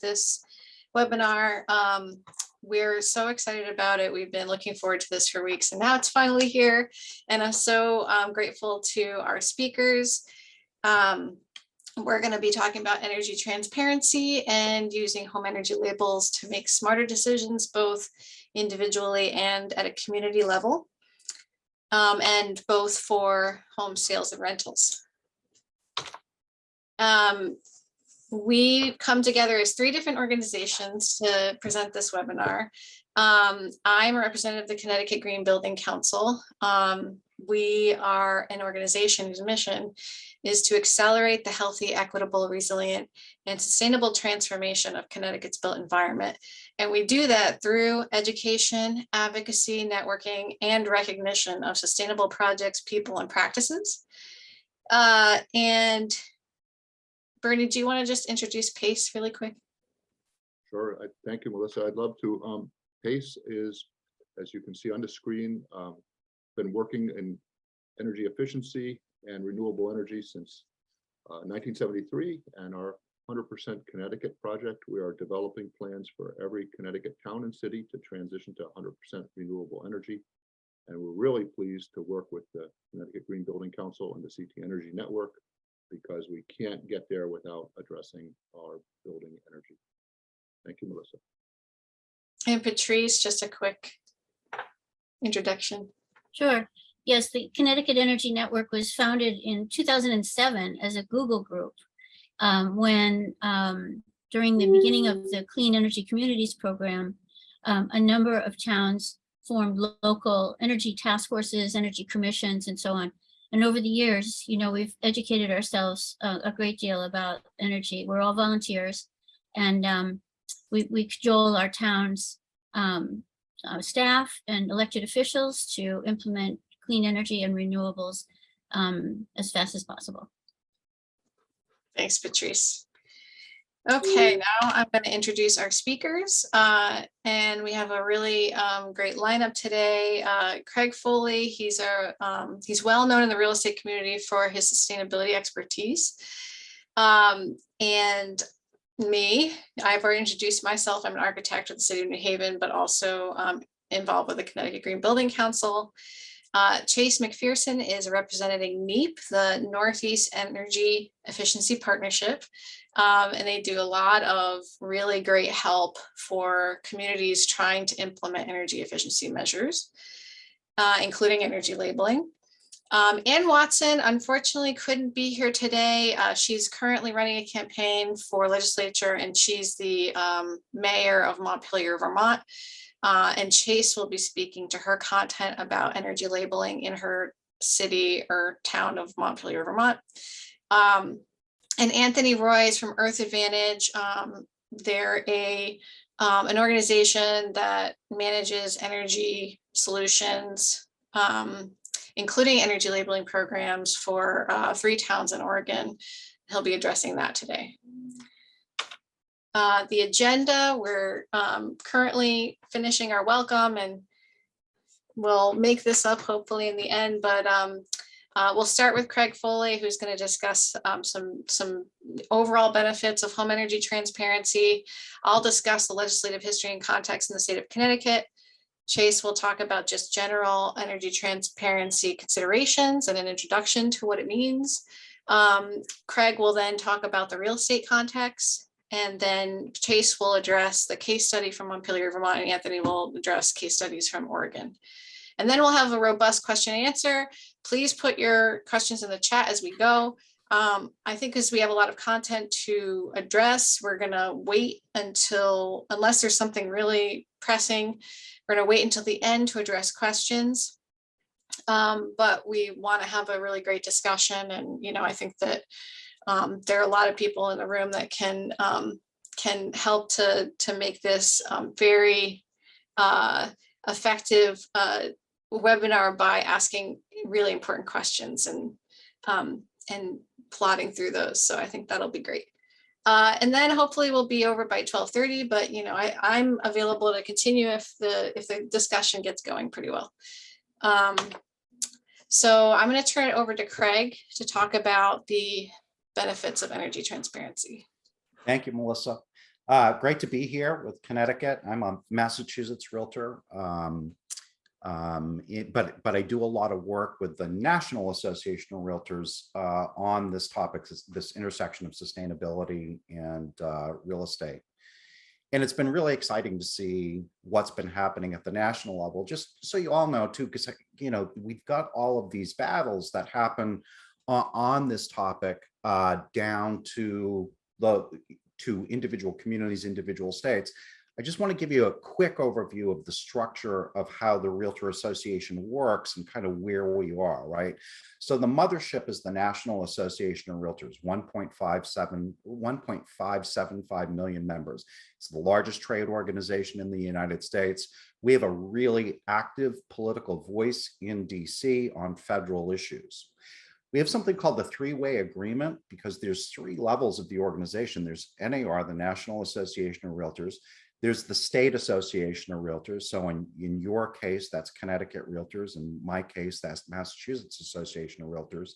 this webinar. We're so excited about it. We've been looking forward to this for weeks, and now it's finally here. And I'm so grateful to our speakers. We're going to be talking about energy transparency and using home energy labels to make smarter decisions, both individually and at a community level, and both for home sales and rentals. We come together as 3 different organizations to present this webinar. I'm a representative of the Connecticut Green Building Council. We are an organization whose mission is to accelerate the healthy, equitable, resilient, and sustainable transformation of Connecticut's built environment. And we do that through education, advocacy, networking, and recognition of sustainable projects, people, and practices. And Bernie, do you want to just introduce PACE really quick? Sure. Thank you, Melissa. I'd love to. PACE is, as you can see on the screen, been working in energy efficiency and renewable energy since 1973, and our 100% Connecticut project, we are developing plans for every Connecticut town and city to transition to 100% renewable energy. And we're really pleased to work with the Connecticut Green Building Council and the CT Energy Network, because we can't get there without addressing our building energy. Thank you, Melissa. And Patrice, just a quick introduction. Sure. Yes, the Connecticut Energy Network was founded in 2007 as a Google group when during the beginning of the Clean Energy Communities program, a number of towns formed local energy task forces, energy commissions, and so on. And over the years, you know, we've educated ourselves a great deal about energy. We're all volunteers, and we cajole our town's staff and elected officials to implement clean energy and renewables as fast as possible. Thanks, Patrice. Okay, now I'm going to introduce our speakers, and we have a really great lineup today. Craig Foley, he's well known in the real estate community for his sustainability expertise. And me, I've already introduced myself. I'm an architect with the City of New Haven, but also involved with the Connecticut Green Building Council. Chase McPherson is representing NEEP, the Northeast Energy Efficiency Partnership. And they do a lot of really great help for communities trying to implement energy efficiency measures, including energy labeling. Ann Watson, unfortunately, couldn't be here today. She's currently running a campaign for legislature, and she's the mayor of Montpelier, Vermont. And Chase will be speaking to her content about energy labeling in her city or town of Montpelier, Vermont. And Anthony Roy is from Earth Advantage. They're an organization that manages energy solutions, including energy labeling programs for 3 towns in Oregon. He'll be addressing that today. The agenda, we're currently finishing our welcome, and we'll make this up hopefully in the end, but we'll start with Craig Foley, who's going to discuss some overall benefits of home energy transparency. I'll discuss the legislative history and context in the state of Connecticut. Chase will talk about just general energy transparency considerations and an introduction to what it means. Craig will then talk about the real estate context. And then Chase will address the case study from Montpelier, Vermont, and Anthony will address case studies from Oregon. And then we'll have a robust question and answer. Please put your questions in the chat as we go. I think as we have a lot of content to address, we're gonna wait until, unless there's something really pressing, we're gonna wait until the end to address questions. But we wanna have a really great discussion. And, you know, I think that there are a lot of people in the room that can help to make this very effective webinar by asking really important questions and plotting through those. So I think that'll be great. And then hopefully we'll be over by 12:30, but you know, I'm available to continue if the discussion gets going pretty well. So I'm going to turn it over to Craig to talk about the benefits of energy transparency. Thank you, Melissa. Great to be here with Connecticut. I'm a Massachusetts realtor. But I do a lot of work with the National Association of Realtors on this topic, this intersection of sustainability and real estate. And it's been really exciting to see what's been happening at the national level, just so you all know too, because we've got all of these battles that happen on this topic down to individual communities, individual states. I just want to give you a quick overview of the structure of how the Realtor Association works and kind of where we are, right? So the mothership is the National Association of Realtors, 1.575 million members. It's the largest trade organization in the United States. We have a really active political voice in DC on federal issues. We have something called the three-way agreement because there's three levels of the organization. There's NAR, the National Association of Realtors. There's the State Association of Realtors. So in your case, that's Connecticut Realtors. In my case, that's Massachusetts Association of Realtors.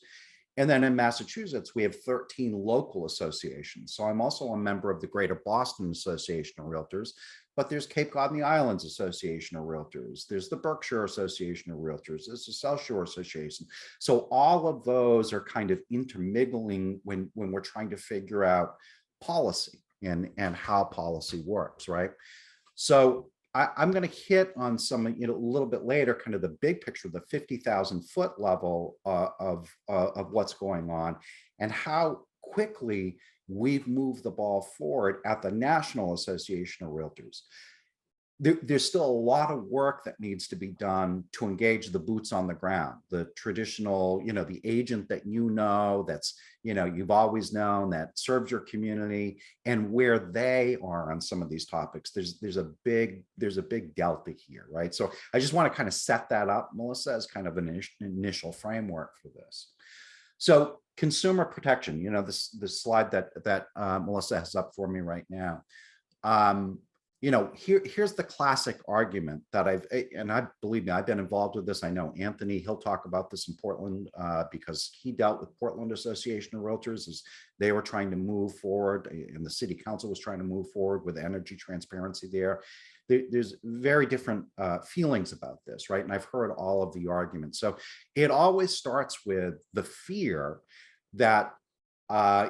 And then in Massachusetts, we have 13 local associations. So I'm also a member of the Greater Boston Association of Realtors, but there's Cape Cod and the Islands Association of Realtors. There's the Berkshire Association of Realtors. There's the South Shore Association. So all of those are kind of intermingling when we're trying to figure out policy and how policy works, right? So I'm going to hit on some, a little bit later, kind of the big picture, the 50,000 foot level of what's going on and how quickly we've moved the ball forward at the National Association of Realtors. There's still a lot of work that needs to be done to engage the boots on the ground, the traditional, the agent that that's, you've always known, that serves your community, and where they are on some of these topics. There's a big delta here, right? So I just want to kind of set that up, Melissa, as kind of an initial framework for this. So consumer protection, this slide that Melissa has up for me right now. Here's the classic argument that believe me, I've been involved with this. I know Anthony, he'll talk about this in Portland because he dealt with Portland Association of Realtors as they were trying to move forward and the city council was trying to move forward with energy transparency there. There's very different feelings about this, right? And I've heard all of the arguments. So it always starts with the fear that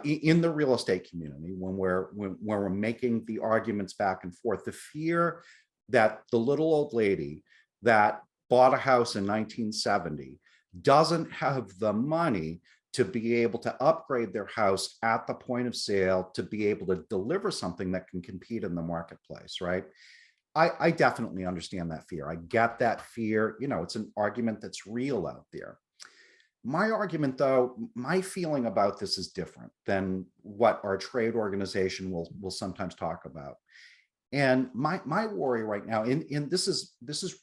in the real estate community, when we're making the arguments back and forth, the fear that the little old lady that bought a house in 1970 doesn't have the money to be able to upgrade their house at the point of sale to be able to deliver something that can compete in the marketplace, right? I definitely understand that fear. I get that fear. It's an argument that's real out there. My argument, though, my feeling about this is different than what our trade organization will sometimes talk about. And my worry right now, and this has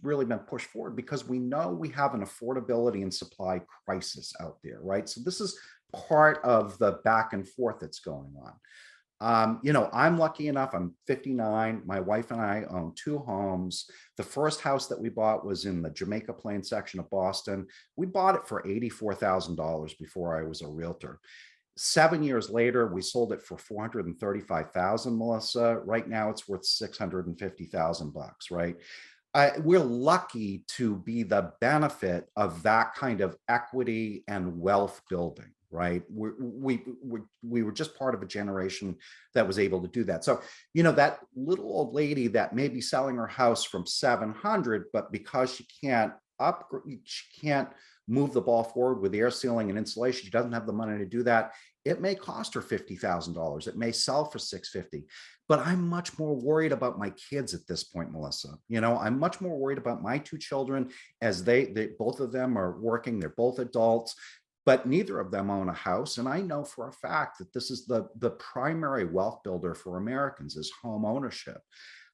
really been pushed forward because we know we have an affordability and supply crisis out there, right? So this is part of the back and forth that's going on. I'm lucky enough, I'm 59. My wife and I own 2 homes. The first house that we bought was in the Jamaica Plain section of Boston. We bought it for $84,000 before I was a realtor. 7 years later, we sold it for $435,000, Melissa. Right now it's worth $650,000, right? We're lucky to be the benefit of that kind of equity and wealth building, right? We were just part of a generation that was able to do that. So, that little old lady that may be selling her house from 700, but because she can't move the ball forward with air sealing and insulation, she doesn't have the money to do that. It may cost her $50,000. It may sell for $650,000. But I'm much more worried about my kids at this point, Melissa. I'm much more worried about my 2 children as they both of them are working. They're both adults, but neither of them own a house. And I know for a fact that this is the primary wealth builder for Americans is home ownership.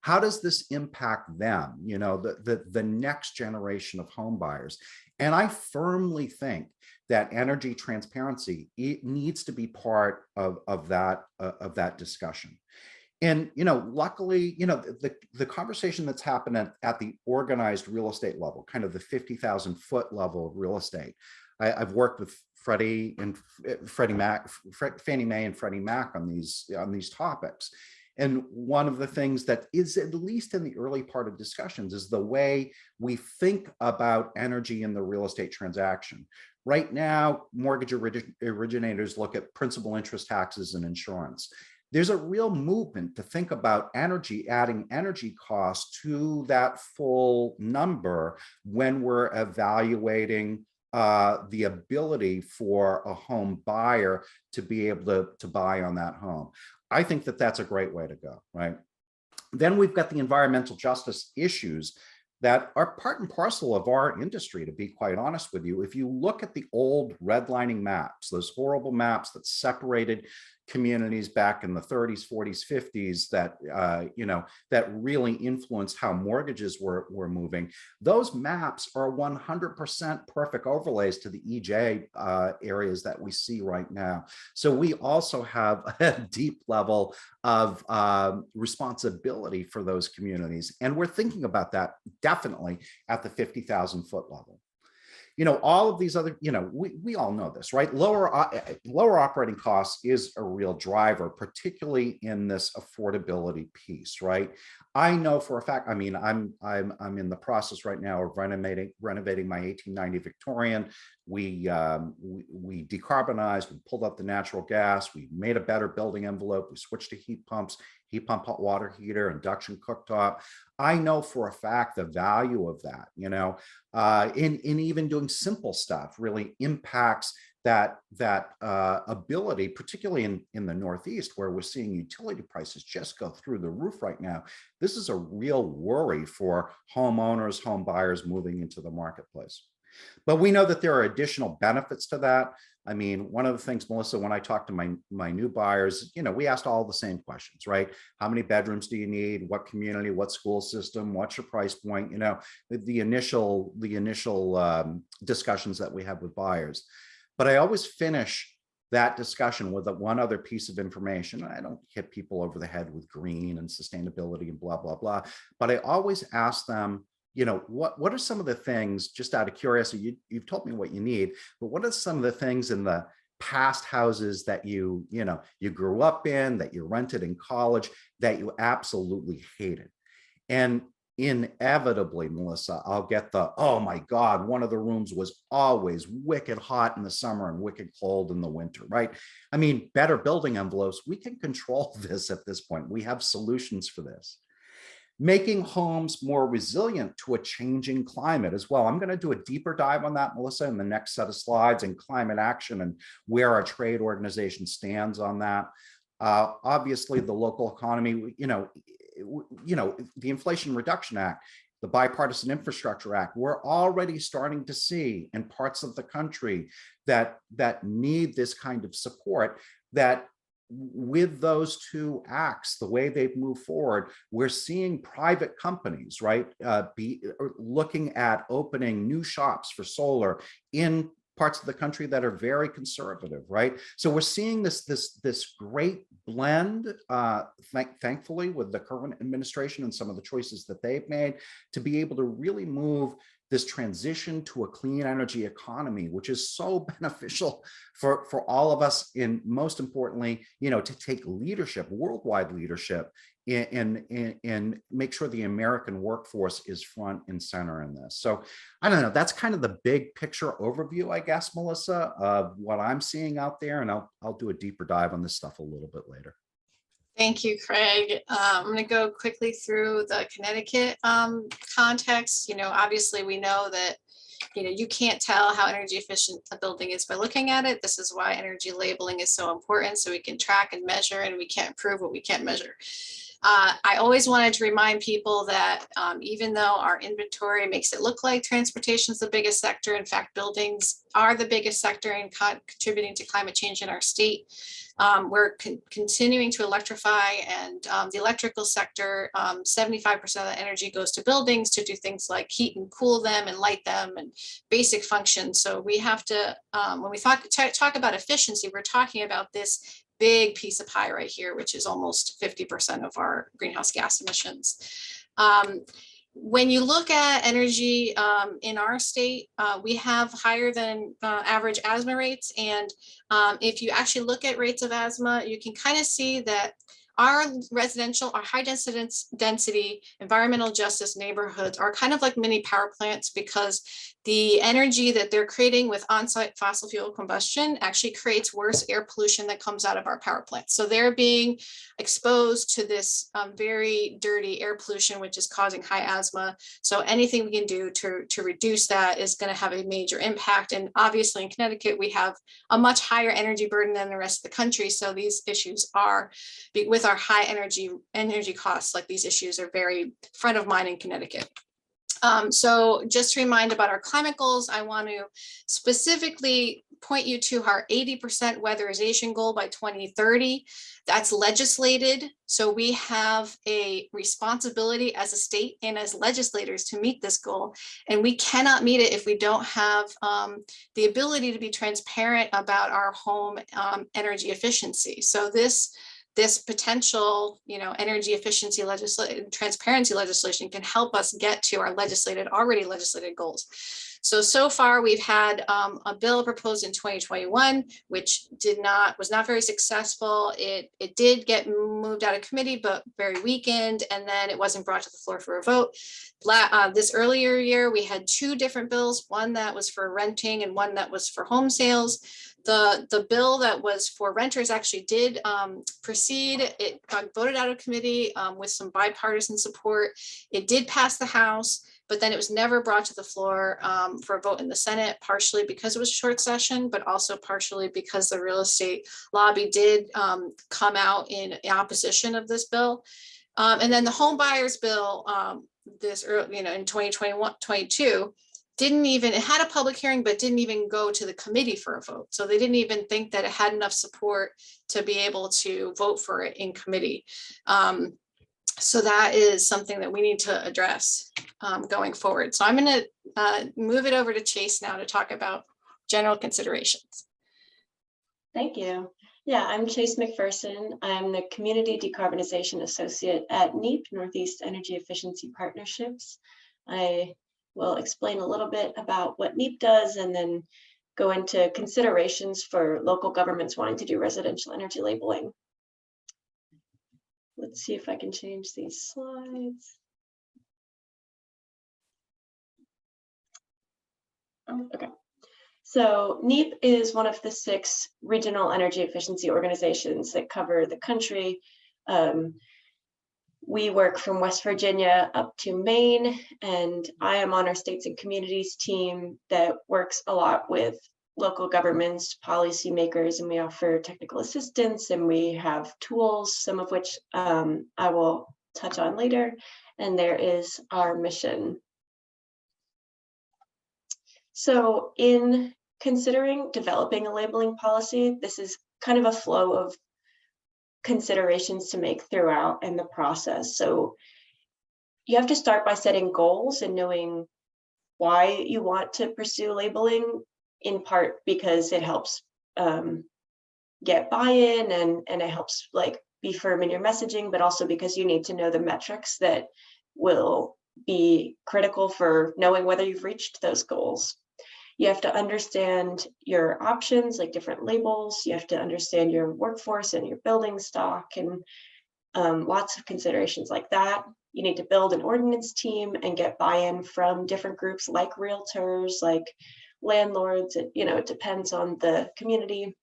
How does this impact them? The next generation of home buyers. And I firmly think that energy transparency, it needs to be part of that discussion. And, luckily, the conversation that's happened at the organized real estate level, kind of the 50,000 foot level of real estate. I've worked with Fannie Mae and Freddie Mac on these topics. And one of the things that is, at least in the early part of discussions, is the way we think about energy in the real estate transaction. Right now, mortgage originators look at principal, interest, taxes, and insurance. There's a real movement to think about energy, adding energy costs to that full number when we're evaluating the ability for a home buyer to be able to buy on that home. I think that that's a great way to go, right? Then we've got the environmental justice issues that are part and parcel of our industry, to be quite honest with you. If you look at the old redlining maps, those horrible maps that separated communities back in the 30s, 40s, 50s, that that really influenced how mortgages were moving, those maps are 100% perfect overlays to the EJ areas that we see right now. So we also have a deep level of responsibility for those communities, and we're thinking about that definitely at the 50,000 foot level. All of these other, we all know this, right? Lower operating costs is a real driver, particularly in this affordability piece, right? I know for a fact, I'm in the process right now of renovating my 1890 Victorian. We decarbonized, we pulled up the natural gas, we made a better building envelope, we switched to heat pumps, heat pump hot water heater, induction cooktop. I know for a fact the value of that, in even doing simple stuff really impacts that ability, particularly in the Northeast, where we're seeing utility prices just go through the roof right now. This is a real worry for homeowners, home buyers moving into the marketplace. But we know that there are additional benefits to that. One of the things, Melissa, when I talk to my new buyers, we asked all the same questions, right? How many bedrooms do you need? What community? What school system? What's your price point? The initial discussions that we have with buyers. But I always finish that discussion with one other piece of information. I don't hit people over the head with green and sustainability and blah, blah, blah. But I always ask them, what are some of the things, just out of curiosity, you've told me what you need, but what are some of the things in the past houses that you grew up in, that you rented in college, that you absolutely hated? And inevitably, Melissa, I'll get oh my God, one of the rooms was always wicked hot in the summer and wicked cold in the winter, right? Better building envelopes, we can control this at this point. We have solutions for this. Making homes more resilient to a changing climate as well. I'm going to do a deeper dive on that, Melissa, in the next set of slides, and climate action and where our trade organization stands on that. Obviously, the local economy, the Inflation Reduction Act, the Bipartisan Infrastructure Act, we're already starting to see in parts of the country that need this kind of support, that with those two acts, the way they've moved forward, we're seeing private companies, right, be looking at opening new shops for solar in parts of the country that are very conservative, right? So we're seeing this great blend, thankfully, with the current administration and some of the choices that they've made, to be able to really move this transition to a clean energy economy, which is so beneficial for all of us, and most importantly, to take leadership, worldwide leadership, and make sure the American workforce is front and center in this. So I don't know, that's kind of the big picture overview, I guess, Melissa, of what I'm seeing out there, and I'll do a deeper dive on this stuff a little bit later. Thank you, Craig. I'm going to go quickly through the Connecticut context. Obviously we know that, you can't tell how energy efficient a building is by looking at it. This is why energy labeling is so important, so we can track and measure, and we can't prove what we can't measure. I always wanted to remind people that even though our inventory makes it look like transportation is the biggest sector, in fact, buildings are the biggest sector in contributing to climate change in our state. We're continuing to electrify, and the electrical sector, 75% of the energy goes to buildings to do things like heat and cool them and light them and basic functions. So we have to, when we talk about efficiency, we're talking about this big piece of pie right here, which is almost 50% of our greenhouse gas emissions. When you look at energy in our state, we have higher than average asthma rates. And if you actually look at rates of asthma, you can kind of see that our residential, our high density environmental justice neighborhoods are kind of like mini power plants, because the energy that they're creating with on-site fossil fuel combustion actually creates worse air pollution that comes out of our power plants. So they're being exposed to this very dirty air pollution, which is causing high asthma. So anything we can do to reduce that is going to have a major impact. And obviously in Connecticut, we have a much higher energy burden than the rest of the country. So these issues are, with our high energy costs, like these issues are very front of mind in Connecticut. So just to remind about our climate goals, I want to specifically point you to our 80% weatherization goal by 2030. That's legislated. So we have a responsibility as a state and as legislators to meet this goal. And we cannot meet it if we don't have the ability to be transparent about our home energy efficiency. So this potential, energy efficiency transparency legislation can help us get to our already legislated goals. So far we've had a bill proposed in 2021, which was not very successful. It did get moved out of committee, but very weakened, and then it wasn't brought to the floor for a vote. This earlier year, we had two different bills, one that was for renting and one that was for home sales. The bill that was for renters actually did proceed. It got voted out of committee with some bipartisan support. It did pass the House, but then it was never brought to the floor for a vote in the Senate, partially because it was short session, but also partially because the real estate lobby did come out in opposition of this bill. And then the home buyers bill, in 2021-22, it had a public hearing, but didn't even go to the committee for a vote. So they didn't even think that it had enough support to be able to vote for it in committee. So that is something that we need to address going forward. So I'm going to move it over to Chase now to talk about general considerations. Thank you. Yeah, I'm Chase McPherson. I'm the Community Decarbonization Associate at NEP, Northeast Energy Efficiency Partnerships. I will explain a little bit about what NEP does and then go into considerations for local governments wanting to do residential energy labeling. Let's see if I can change these slides. Oh, okay. So NEP is one of the 6 regional energy efficiency organizations that cover the country. We work from West Virginia up to Maine, and I am on our states and communities team that works a lot with local governments, policymakers, and we offer technical assistance, and we have tools, some of which I will touch on later. And there is our mission. So in considering developing a labeling policy, this is kind of a flow of considerations to make throughout in the process. So you have to start by setting goals and knowing why you want to pursue labeling, in part because it helps get buy-in and it helps be firm in your messaging, but also because you need to know the metrics that will be critical for knowing whether you've reached those goals. You have to understand your options, like different labels. You have to understand your workforce and your building stock and lots of considerations like that. You need to build an ordinance team and get buy-in from different groups like realtors, like landlords. It depends on the community.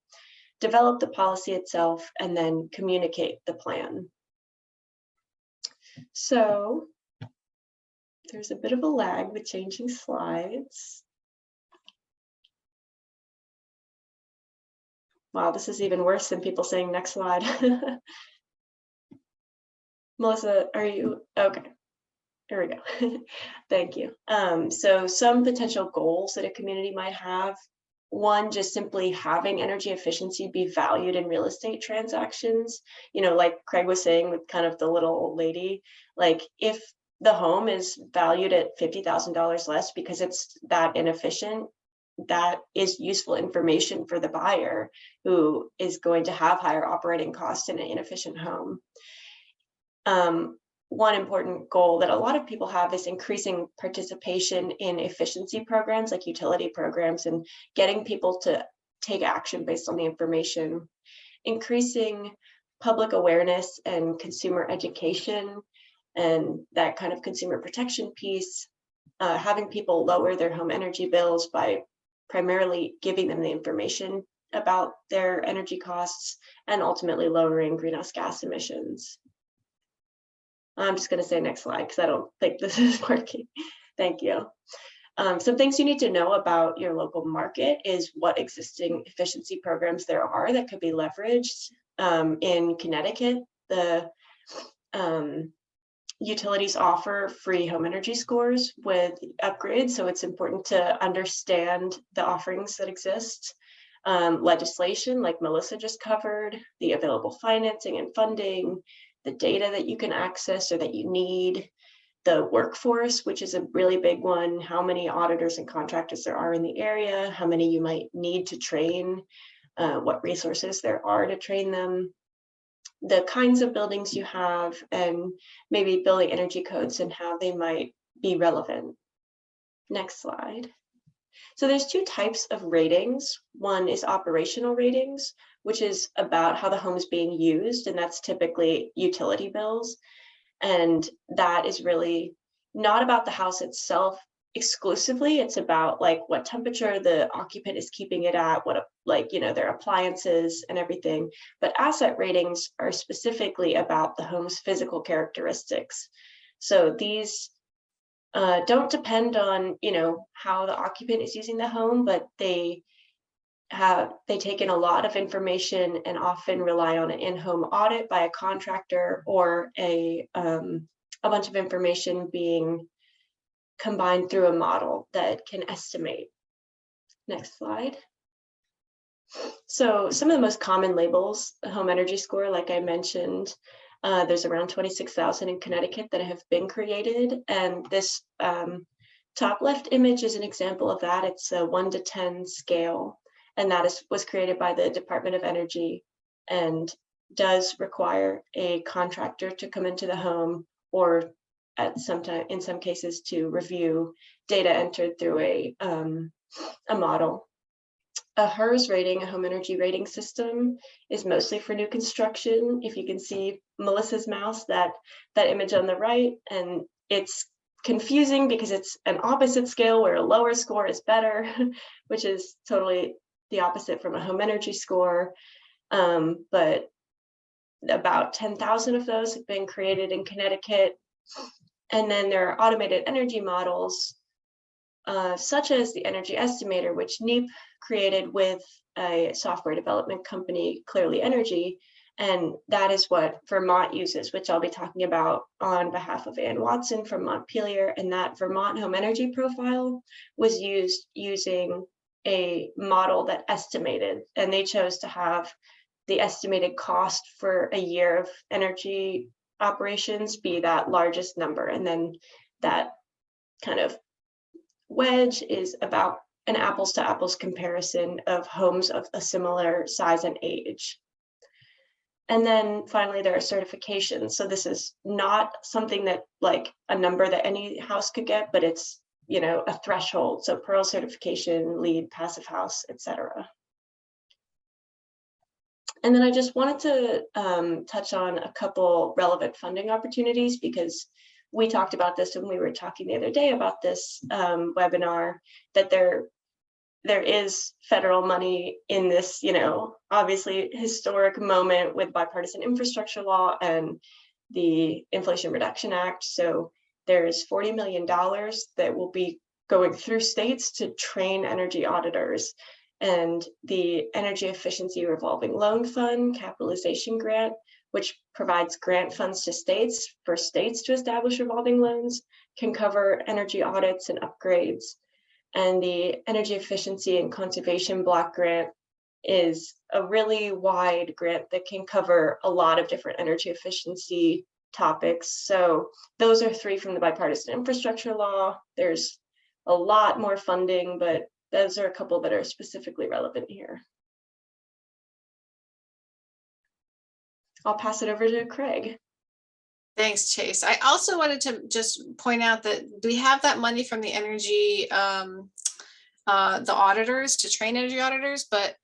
Develop the policy itself and then communicate the plan. So there's a bit of a lag with changing slides. Wow, this is even worse than people saying next slide. Melissa, are you okay? Here we go. Thank you. So some potential goals that a community might have. One, just simply having energy efficiency be valued in real estate transactions. Like Craig was saying with kind of the little old lady, if the home is valued at $50,000 less because it's that inefficient, that is useful information for the buyer who is going to have higher operating costs in an inefficient home. One important goal that a lot of people have is increasing participation in efficiency programs like utility programs and getting people to take action based on the information. Increasing public awareness and consumer education and that kind of consumer protection piece, having people lower their home energy bills by primarily giving them the information about their energy costs and ultimately lowering greenhouse gas emissions. I'm just going to say next slide because I don't think this is working. Thank you. Some things you need to know about your local market is what existing efficiency programs there are that could be leveraged. In Connecticut, the utilities offer free home energy scores with upgrades, so it's important to understand the offerings that exist. Legislation, like Melissa just covered, the available financing and funding, the data that you can access or that you need, the workforce, which is a really big one, how many auditors and contractors there are in the area, how many you might need to train, what resources there are to train them, the kinds of buildings you have, and maybe building energy codes and how they might be relevant. Next slide. So there's two types of ratings. One is operational ratings, which is about how the home is being used, and that's typically utility bills. And that is really not about the house itself exclusively. It's about like what temperature the occupant is keeping it at, what their appliances and everything. But asset ratings are specifically about the home's physical characteristics. So these don't depend on how the occupant is using the home, but they take in a lot of information and often rely on an in-home audit by a contractor or a bunch of information being combined through a model that can estimate. Next slide. So some of the most common labels, the home energy score, like I mentioned, there's around 26,000 in Connecticut that have been created. And this top left image is an example of that. It's a 1 to 10 scale. And that was created by the Department of Energy and does require a contractor to come into the home or in some cases to review data entered through a model. A HERS rating, a home energy rating system, is mostly for new construction. If you can see Melissa's mouse, that image on the right, and it's confusing because it's an opposite scale where a lower score is better, which is totally the opposite from a home energy score. But about 10,000 of those have been created in Connecticut. And then there are automated energy models, such as the Energy Estimator, which NEEP created with a software development company, Clearly Energy. And that is what Vermont uses, which I'll be talking about on behalf of Ann Watson from Montpelier. And that Vermont home energy profile was used using a model that estimated, and they chose to have the estimated cost for a year of energy operations be that largest number. And then that kind of wedge is about an apples to apples comparison of homes of a similar size and age. And then finally, there are certifications. So this is not something that like a number that any house could get, but it's a threshold. So Pearl certification, LEED, Passive House, etc. And then I just wanted to touch on a couple relevant funding opportunities, because we talked about this when we were talking the other day about this webinar, that there is federal money in this, obviously historic moment with bipartisan infrastructure law and the Inflation Reduction Act. So there's $40 million that will be going through states to train energy auditors. And the Energy Efficiency Revolving Loan Fund capitalization grant, which provides grant funds to states for states to establish revolving loans, can cover energy audits and upgrades. And the Energy Efficiency and Conservation Block Grant is a really wide grant that can cover a lot of different energy efficiency topics. So those are 3 from the bipartisan infrastructure law. There's a lot more funding, but those are a couple that are specifically relevant here. I'll pass it over to Craig. Thanks, Chase. I also wanted to just point out that we have that money from the energy, the auditors to train energy auditors, but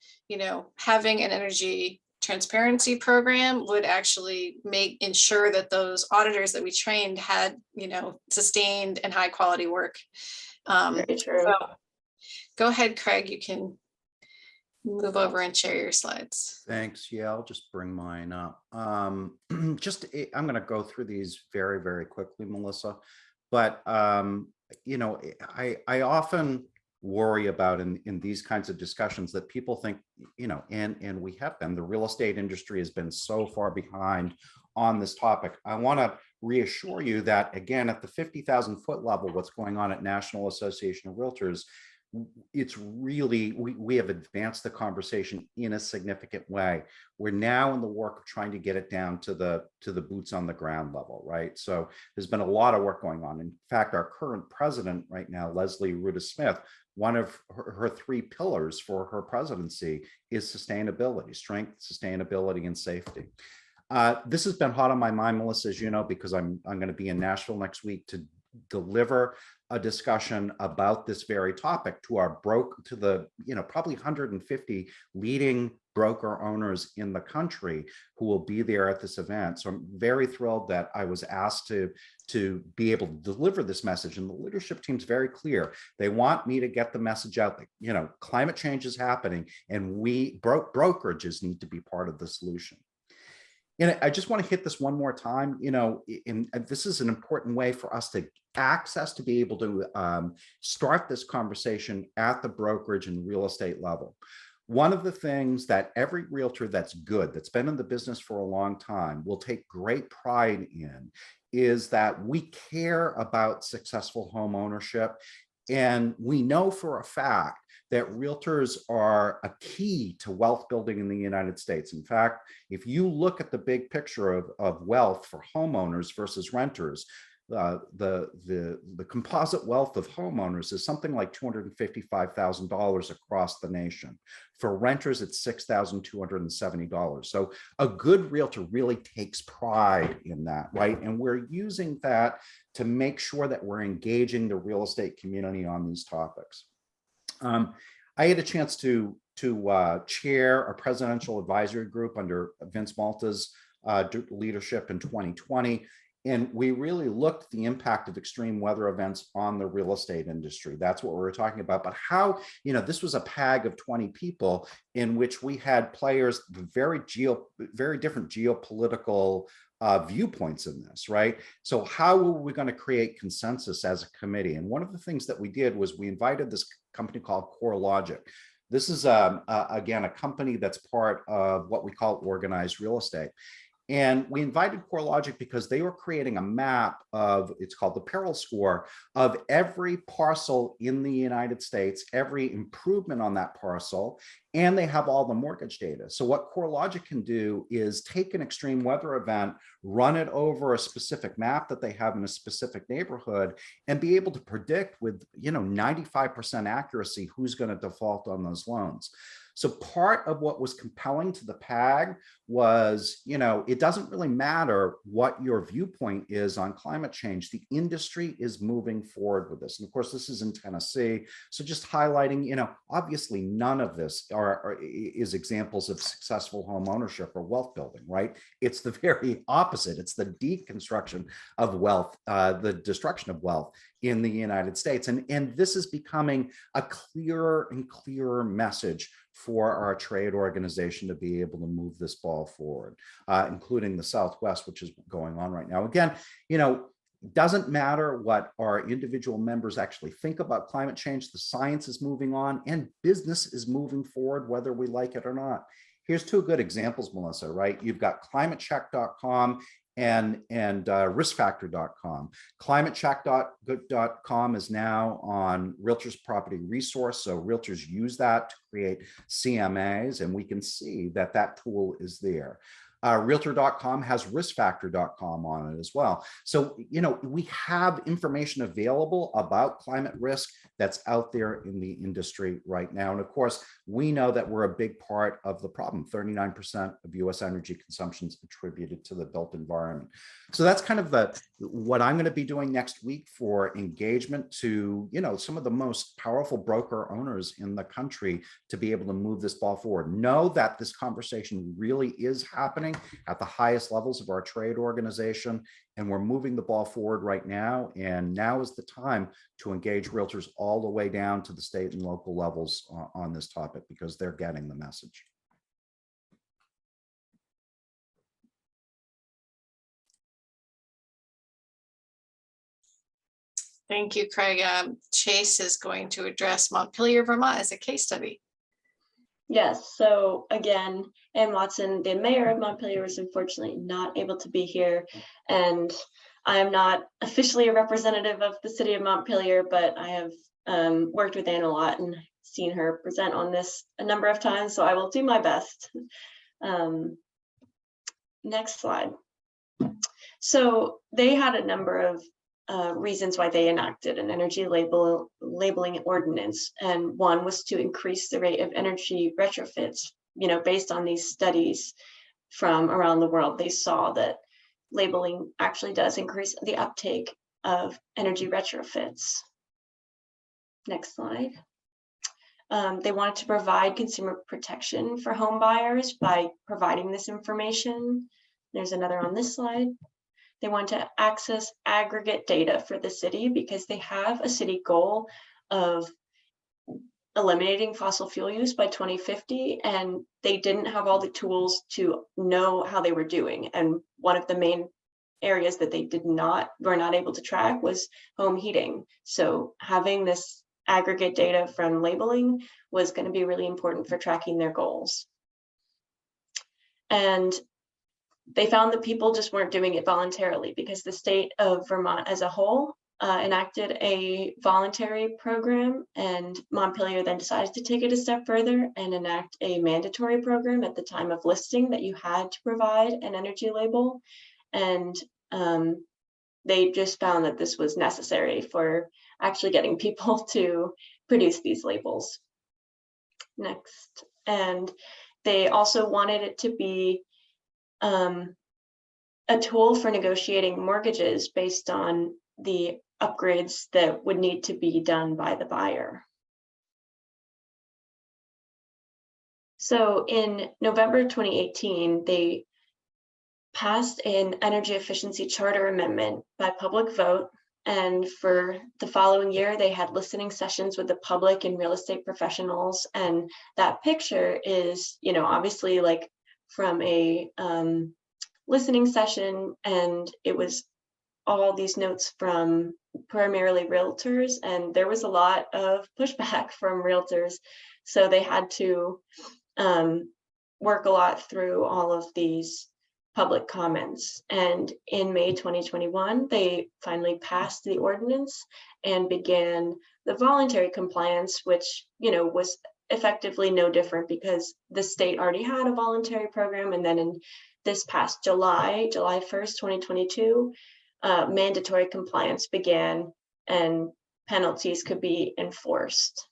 having an energy transparency program would actually ensure that those auditors that we trained had, sustained and high quality work. Very true. So go ahead, Craig, you can move over and share your slides. Thanks. Yeah, I'll just bring mine up. I'm going to go through these very, very quickly, Melissa. But, I often worry about in these kinds of discussions that people think, and we have been, the real estate industry has been so far behind on this topic. I want to reassure you that, again, at the 50,000 foot level, what's going on at National Association of Realtors, it's really, we have advanced the conversation in a significant way. We're now in the work of trying to get it down to the boots on the ground level, right? So there's been a lot of work going on. In fact, our current president right now, Leslie Ruda Smith, one of her 3 pillars for her presidency is sustainability, strength, sustainability, and safety. This has been hot on my mind, Melissa, as you know, because I'm going to be in Nashville next week to deliver a discussion about this very topic to the probably 150 leading broker owners in the country who will be there at this event. So I'm very thrilled that I was asked to be able to deliver this message, and the leadership team's very clear. They want me to get the message out that climate change is happening, and we brokerages need to be part of the solution. And I just want to hit this one more time, and this is an important way for us to access to be able to start this conversation at the brokerage and real estate level. One of the things that every realtor that's good, that's been in the business for a long time, will take great pride in is that we care about successful home ownership. And we know for a fact that realtors are a key to wealth building in the United States. In fact, if you look at the big picture of wealth for homeowners versus renters, the composite wealth of homeowners is something like $255,000 across the nation. For renters, it's $6,270. So a good realtor really takes pride in that, right? And we're using that to make sure that we're engaging the real estate community on these topics. I had a chance to chair a presidential advisory group under Vince Malta's leadership in 2020. And we really looked at the impact of extreme weather events on the real estate industry. That's what we were talking about. But how, this was a PAG of 20 people in which we had players, very different geopolitical viewpoints in this, right? So how were we going to create consensus as a committee? And one of the things that we did was we invited this company called CoreLogic. This is, again, a company that's part of what we call organized real estate. And we invited CoreLogic because they were creating a map of, it's called the Peril Score, of every parcel in the United States, every improvement on that parcel, and they have all the mortgage data. So what CoreLogic can do is take an extreme weather event, run it over a specific map that they have in a specific neighborhood, and be able to predict with 95% accuracy who's going to default on those loans. So part of what was compelling to the PAG was, it doesn't really matter what your viewpoint is on climate change. The industry is moving forward with this. And of course, this is in Tennessee. So just highlighting, obviously none of this is examples of successful home ownership or wealth building, right? It's the very opposite. It's the deconstruction of wealth, the destruction of wealth in the United States. And this is becoming a clearer and clearer message for our trade organization to be able to move this ball forward, including the Southwest, which is going on right now. Again, doesn't matter what our individual members actually think about climate change. The science is moving on and business is moving forward, whether we like it or not. Here's 2 good examples, Melissa, right? You've got climatecheck.com and riskfactor.com. Climatecheck.com is now on Realtors Property Resource. So realtors use that to create CMAs, and we can see that that tool is there. Realtor.com has riskfactor.com on it as well. So, we have information available about climate risk that's out there in the industry right now. And of course, we know that we're a big part of the problem. 39% of US energy consumption is attributed to the built environment. So that's kind of what I'm going to be doing next week for engagement to, some of the most powerful broker owners in the country to be able to move this ball forward. Know that this conversation really is happening at the highest levels of our trade organization, and we're moving the ball forward right now. And now is the time to engage realtors all the way down to the state and local levels on this topic, because they're getting the message. Thank you, Craig. Chase is going to address Montpelier, Vermont as a case study. Yes, so again, Ann Watson, the mayor of Montpelier, was unfortunately not able to be here. And I am not officially a representative of the city of Montpelier, but I have worked with Ann a lot and seen her present on this a number of times, so I will do my best. Next slide. So they had a number of reasons why they enacted an energy labeling ordinance, and one was to increase the rate of energy retrofits. Based on these studies from around the world, they saw that labeling actually does increase the uptake of energy retrofits. Next slide. They wanted to provide consumer protection for home buyers by providing this information. There's another on this slide. They want to access aggregate data for the city because they have a city goal of eliminating fossil fuel use by 2050, and they didn't have all the tools to know how they were doing. And one of the main areas that they were not able to track was home heating. So having this aggregate data from labeling was going to be really important for tracking their goals. And they found that people just weren't doing it voluntarily because the state of Vermont as a whole enacted a voluntary program, and Montpelier then decided to take it a step further and enact a mandatory program at the time of listing that you had to provide an energy label. And they just found that this was necessary for actually getting people to produce these labels. Next. And they also wanted it to be a tool for negotiating mortgages based on the upgrades that would need to be done by the buyer. So in November 2018, they passed an energy efficiency charter amendment by public vote. And for the following year, they had listening sessions with the public and real estate professionals. And that picture is, obviously like from a listening session, and it was all these notes from primarily realtors, and there was a lot of pushback from realtors. So they had to work a lot through all of these public comments. And in May 2021, they finally passed the ordinance and began the voluntary compliance, which, was effectively no different because the state already had a voluntary program. And then in this past July 1st, 2022, mandatory compliance began and penalties could be enforced.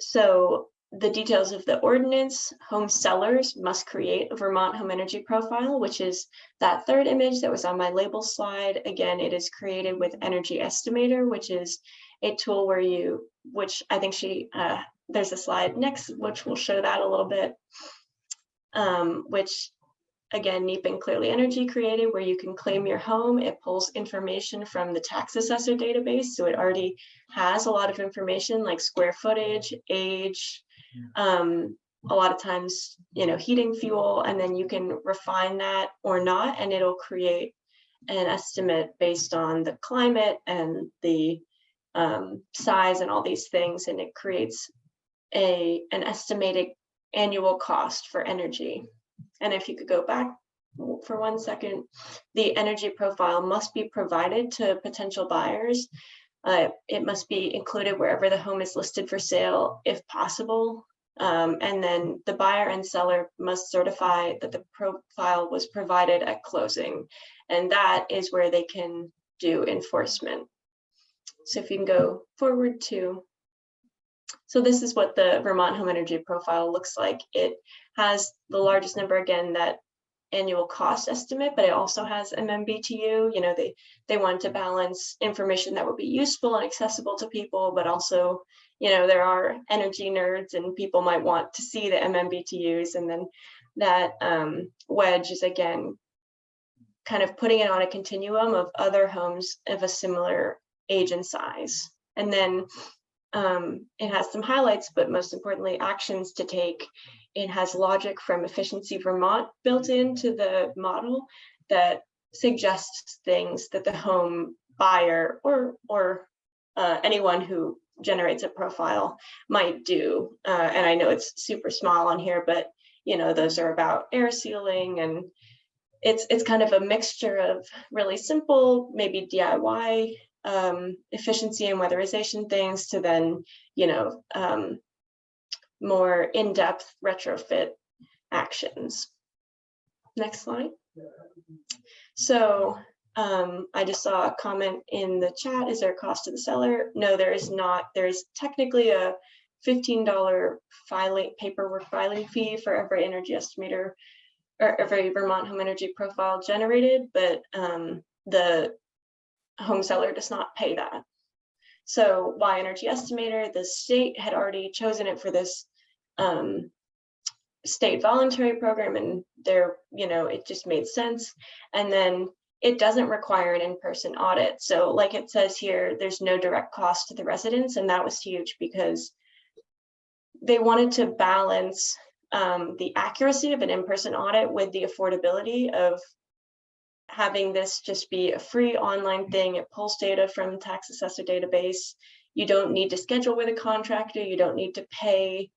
So the details of the ordinance: home sellers must create a Vermont home energy profile, which is that third image that was on my label slide. Again, it is created with Energy Estimator, which is a tool where which I think there's a slide next, which will show that a little bit, which again, Neep and Clearly Energy created, where you can claim your home. It pulls information from the tax assessor database. So it already has a lot of information like square footage, age, a lot of times, heating fuel, and then you can refine that or not, and it'll create an estimate based on the climate and the size and all these things, and it creates an estimated annual cost for energy. And if you could go back for 1 second, the energy profile must be provided to potential buyers. It must be included wherever the home is listed for sale, if possible. And then the buyer and seller must certify that the profile was provided at closing. And that is where they can do enforcement. So if you can go forward to, so this is what the Vermont Home Energy Profile looks like. It has the largest number, again, that annual cost estimate, but it also has MMBTU. You know, they want to balance information that would be useful and accessible to people, but also, you know, there are energy nerds and people might want to see the MMBTUs. And then that wedge is, again, kind of putting it on a continuum of other homes of a similar age and size. And then it has some highlights, but most importantly, actions to take. It has logic from Efficiency Vermont built into the model that suggests things that the home buyer or anyone who generates a profile might do. And I know it's super small on here, but you know, those are about air sealing, and it's kind of a mixture of really simple, maybe DIY efficiency and weatherization things to then, you know, more in-depth retrofit actions. Next slide. So I just saw a comment in the chat. Is there a cost to the seller? No, there is not. There is technically a $15 paperwork filing fee for every energy estimator or every Vermont Home Energy Profile generated, but the home seller does not pay that. So why Energy Estimator? The state had already chosen it for this state voluntary program, and there, you know, it just made sense. And then it doesn't require an in-person audit. So like it says here, there's no direct cost to the residents, and that was huge because they wanted to balance the accuracy of an in-person audit with the affordability of having this just be a free online thing. It pulls data from the tax assessor database. You don't need to schedule with a contractor. You don't need to pay,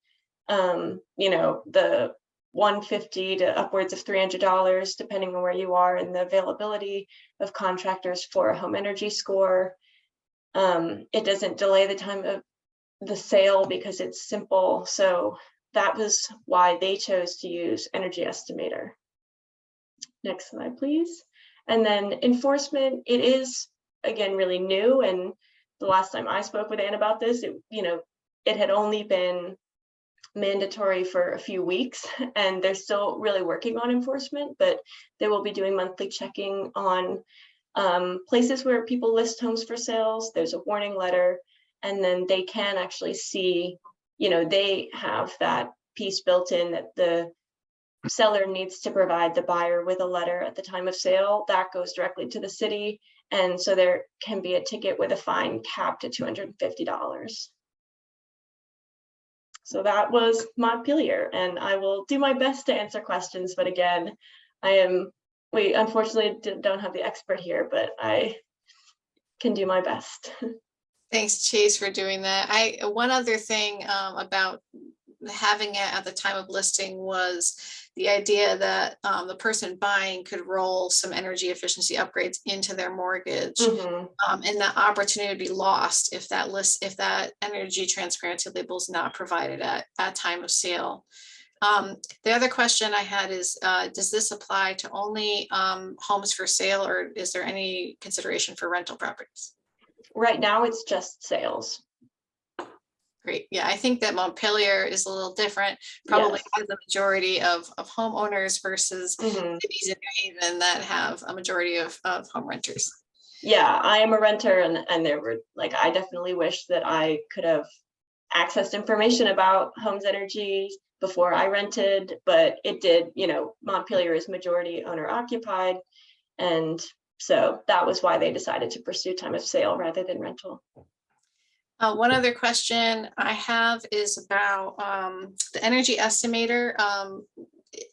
you know, the $150 to upwards of $300, depending on where you are and the availability of contractors for a home energy score. It doesn't delay the time of the sale because it's simple. So that was why they chose to use Energy Estimator. Next slide, please. And then enforcement, it is, again, really new. And the last time I spoke with Anne about this, it had only been mandatory for a few weeks, and they're still really working on enforcement, but they will be doing monthly checking on places where people list homes for sales. There's a warning letter, and then they can actually see, they have that piece built in that the seller needs to provide the buyer with a letter at the time of sale. That goes directly to the city. And so there can be a ticket with a fine capped at $250. So that was Montpelier, and I will do my best to answer questions. But again, we unfortunately don't have the expert here, but I can do my best. Thanks, Chase, for doing that. One other thing about having it at the time of listing was the idea that the person buying could roll some energy efficiency upgrades into their mortgage, Mhm. and that opportunity would be lost if that energy transparency label is not provided at time of sale. The other question I had is, does this apply to only homes for sale, or is there any consideration for rental properties? Right now, it's just sales. Great. Yeah, I think that Montpelier is a little different, probably Yes. has a majority of homeowners versus Mhm. cities in New Haven that have a majority of home renters. Yeah, I am a renter, and there were, like, I definitely wish that I could have accessed information about Homes Energy before I rented, but it did, Montpelier is majority owner occupied. And so that was why they decided to pursue time of sale rather than rental. One other question I have is about the energy estimator.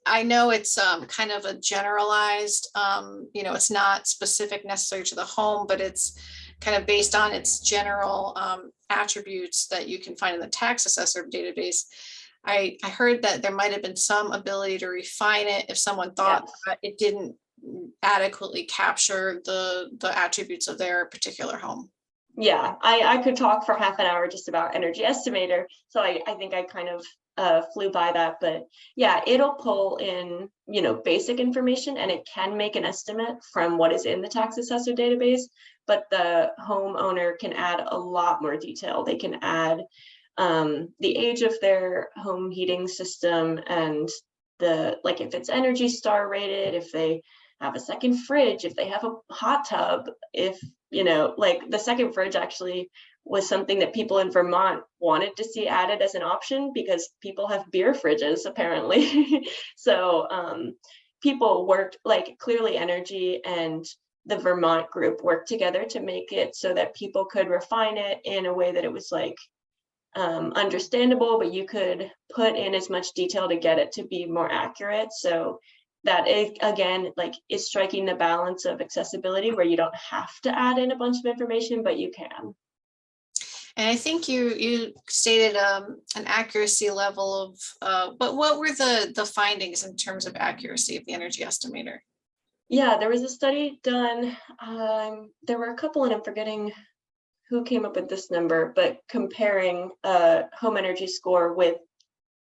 I know it's kind of a generalized, it's not specific necessarily to the home, but it's kind of based on its general attributes that you can find in the tax assessor database. I heard that there might have been some ability to refine it if someone thought Yes. that it didn't adequately capture the attributes of their particular home. Yeah, I could talk for half an hour just about Energy Estimator. So I think I kind of flew by that, but yeah, it'll pull in, you know, basic information, and it can make an estimate from what is in the tax assessor database, but the homeowner can add a lot more detail. They can add the age of their home heating system, and like if it's Energy Star rated, if they have a second fridge, if they have a hot tub, if, you know, like the second fridge actually was something that people in Vermont wanted to see added as an option because people have beer fridges apparently. So people worked, like Clearly Energy and the Vermont group worked together to make it so that people could refine it in a way that it was like understandable, but you could put in as much detail to get it to be more accurate. So that is, again, like is striking the balance of accessibility where you don't have to add in a bunch of information, but you can. And I think you stated an accuracy level of, but what were the findings in terms of accuracy of the energy estimator? Yeah, there was a study done. There were a couple, and I'm forgetting who came up with this number, but comparing a home energy score with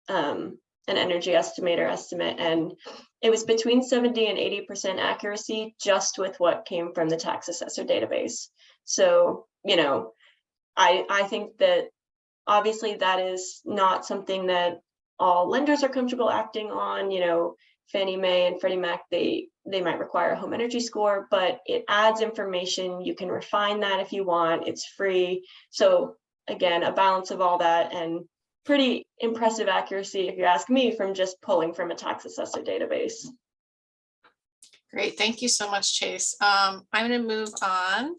an energy estimator estimate, and it was between 70 and 80% accuracy just with what came from the tax assessor database. So, you know, I think that obviously that is not something that all lenders are comfortable acting on. You know, Fannie Mae and Freddie Mac, they might require a home energy score, but it adds information. You can refine that if you want. It's free. So again, a balance of all that, and pretty impressive accuracy, if you ask me, from just pulling from a tax assessor database. Great, thank you so much, Chase. I'm going to move on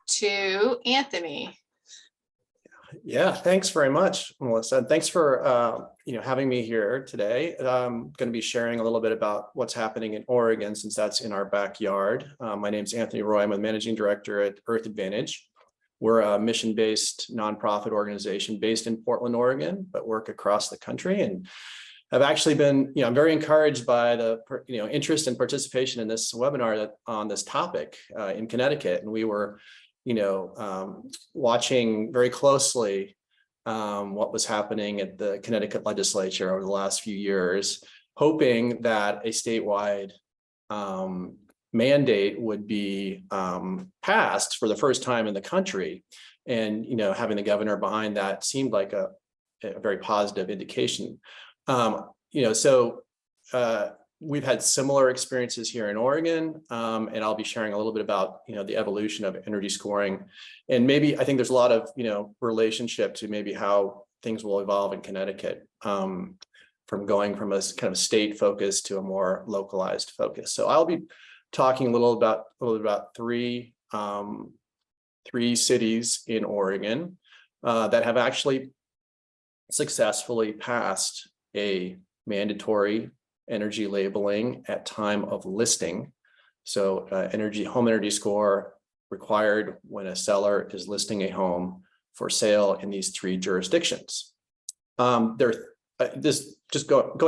to Anthony. Yeah, thanks very much, Melissa. Thanks for having me here today. I'm going to be sharing a little bit about what's happening in Oregon, since that's in our backyard. My name is Anthony Roy. I'm a managing director at Earth Advantage. We're a mission-based nonprofit organization based in Portland, Oregon, but work across the country. And I've actually been, I'm very encouraged by the interest and participation in this webinar on this topic in Connecticut. And we were watching very closely what was happening at the Connecticut legislature over the last few years, hoping that a statewide mandate would be passed for the first time in the country. And, having the governor behind that seemed like a very positive indication. We've had similar experiences here in Oregon, and I'll be sharing a little bit about, the evolution of energy scoring. And maybe I think there's a lot of, relationship to maybe how things will evolve in Connecticut from going from a kind of state focus to a more localized focus. So I'll be talking a little bit about three cities in Oregon that have actually successfully passed a mandatory energy labeling at time of listing. So home energy score required when a seller is listing a home for sale in these three jurisdictions. Going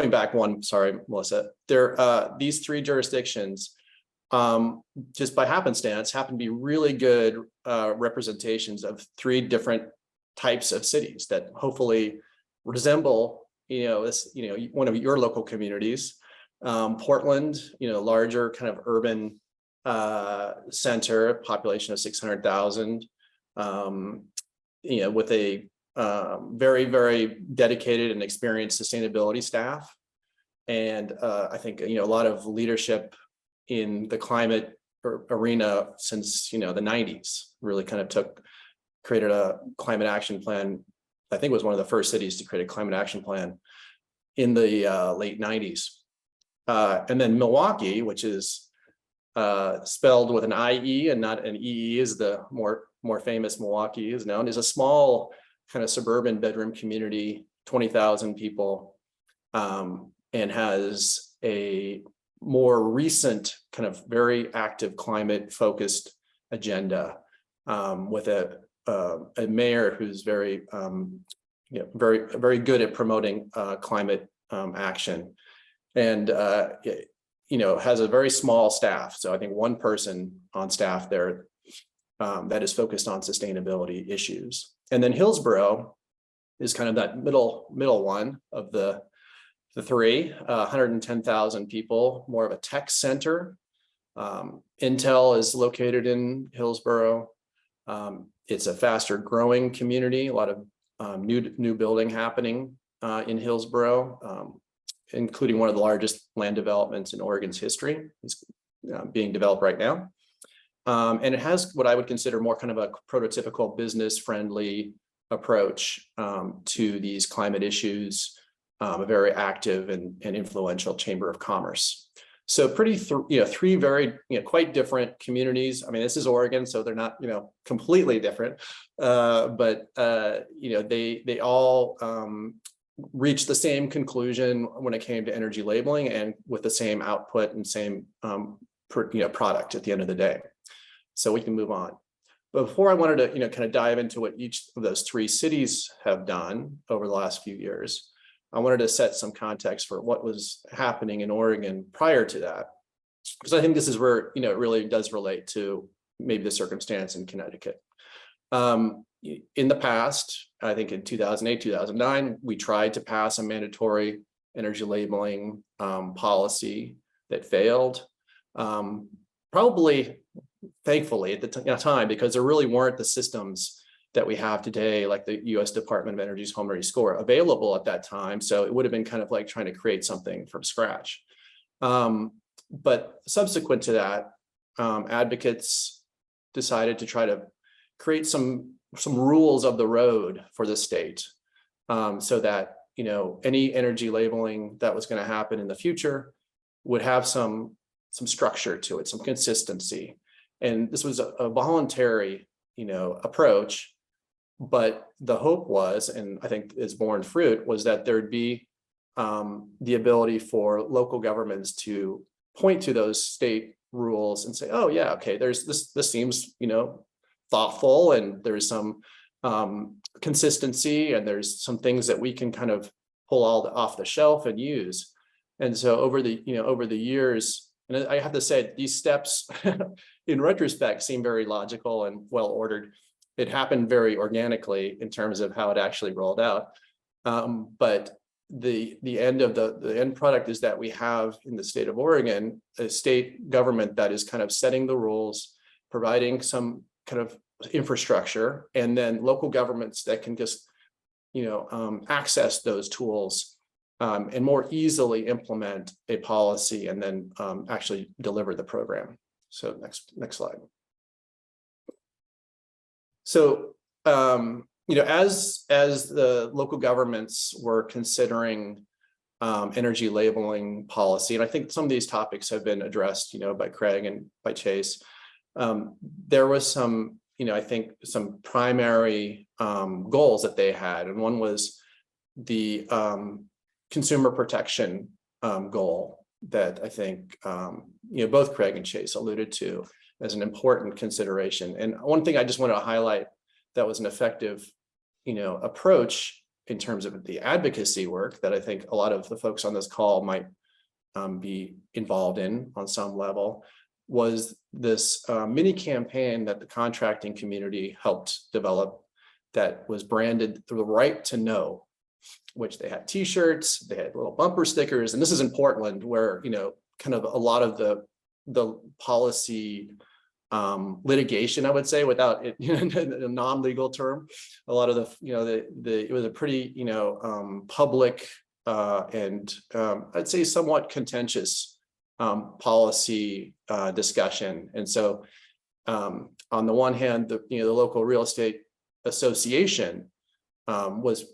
back one, sorry, Melissa, these three jurisdictions, just by happenstance, happen to be really good representations of three different types of cities that hopefully resemble one of your local communities. Portland, larger kind of urban center, population of 600,000, with a very, very dedicated and experienced sustainability staff. And I think, a lot of leadership in the climate arena since, the 90s, really kind of created a climate action plan. I think it was one of the first cities to create a climate action plan in the late 90s. And then Milwaukee, which is spelled with an IE and not an EE, is the more famous Milwaukee is known, is a small kind of suburban bedroom community, 20,000 people, and has a more recent kind of very active climate focused agenda with a mayor who's very good at promoting climate action, and has a very small staff. So I think one person on staff there that is focused on sustainability issues. And then Hillsborough is kind of that middle one of the three, 110,000 people, more of a tech center. Intel is located in Hillsborough. It's a faster growing community, a lot of new building happening in Hillsborough, including one of the largest land developments in Oregon's history. It's being developed right now. And it has what I would consider more kind of a prototypical business friendly approach to these climate issues, a very active and influential chamber of commerce. So pretty, three very, quite different communities. I mean, this is Oregon, so they're not, completely different, but they all reached the same conclusion when it came to energy labeling, and with the same output and same, product at the end of the day. So we can move on. But before I wanted to, kind of dive into what each of those three cities have done over the last few years, I wanted to set some context for what was happening in Oregon prior to that, because I think this is where, it really does relate to maybe the circumstance in Connecticut. In the past, I think in 2008, 2009, we tried to pass a mandatory energy labeling policy that failed. Probably, thankfully, at the time, because there really weren't the systems that we have today, like the U.S. Department of Energy's Home Energy Score, available at that time. So it would have been kind of like trying to create something from scratch. But subsequent to that, advocates decided to try to create some rules of the road for the state, so that any energy labeling that was going to happen in the future would have some structure to it, some consistency. And this was a voluntary approach. But the hope was, and I think is borne fruit, was that there'd be the ability for local governments to point to those state rules and say, oh yeah, okay, there's this seems, thoughtful, and there's some consistency, and there's some things that we can kind of pull all off the shelf and use. And so over the years, and I have to say, these steps in retrospect seem very logical and well ordered. It happened very organically in terms of how it actually rolled out. But the end product is that we have in the state of Oregon a state government that is kind of setting the rules, providing some kind of infrastructure, and then local governments that can just access those tools and more easily implement a policy, and then actually deliver the program. So next slide. So, as the local governments were considering energy labeling policy, and I think some of these topics have been addressed, by Craig and by Chase, there was some, I think some primary goals that they had, and one was the consumer protection goal that I think both Craig and Chase alluded to as an important consideration. And one thing I just wanted to highlight that was an effective, approach in terms of the advocacy work that I think a lot of the folks on this call might be involved in on some level, was this mini campaign that the contracting community helped develop that was branded the Right to Know, which they had t-shirts, they had little bumper stickers. And this is in Portland, where, kind of a lot of the policy litigation, I would say, without it, a non-legal term, a lot of it was a pretty, public and I'd say somewhat contentious policy discussion. And so on the one hand, the local real estate association was,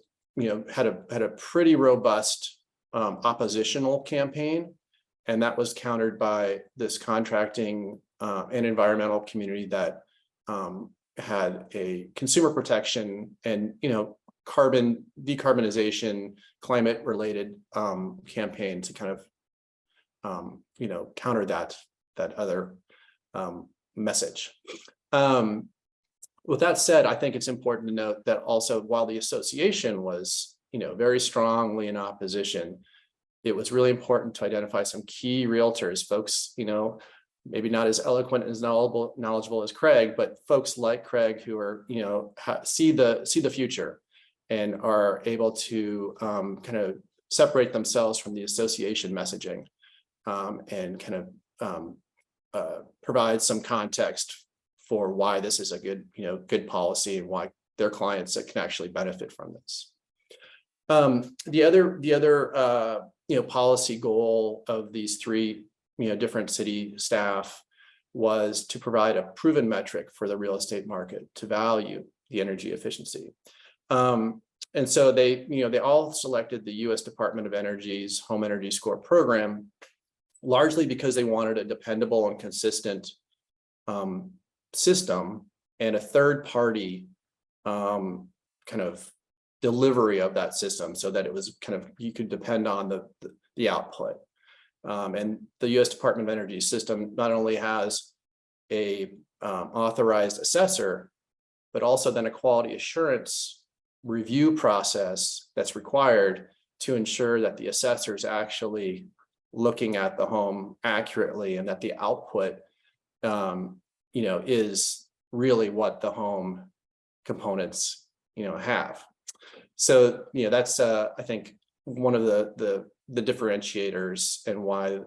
had a pretty robust oppositional campaign, and that was countered by this contracting and environmental community that had a consumer protection and carbon decarbonization, climate related campaign to kind of counter that other message. With that said, I think it's important to note that also, while the association was very strongly in opposition, it was really important to identify some key realtors, folks, maybe not as eloquent, as knowledgeable as Craig, but folks like Craig who are, see the future and are able to kind of separate themselves from the association messaging and kind of provide some context for why this is a good, good policy and why their clients that can actually benefit from this. The other policy goal of these three different city staff was to provide a proven metric for the real estate market to value the energy efficiency. And so they all selected the U.S. Department of Energy's Home Energy Score program, largely because they wanted a dependable and consistent system and a third party kind of delivery of that system, so that it was kind of, you could depend on the output. And the U.S. Department of Energy system not only has a authorized assessor, but also then a quality assurance review process that's required to ensure that the assessor is actually looking at the home accurately and that the output is really what the home components have. So that's I think one of the differentiators, and why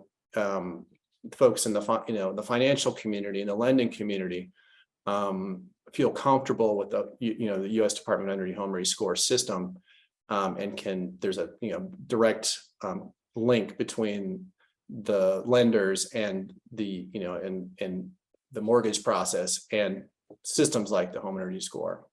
folks in the financial community and the lending community feel comfortable with the the U.S. Department of Energy Home Energy Score system, and there's a direct link between the lenders and the and the mortgage process and systems like the Home Energy Score,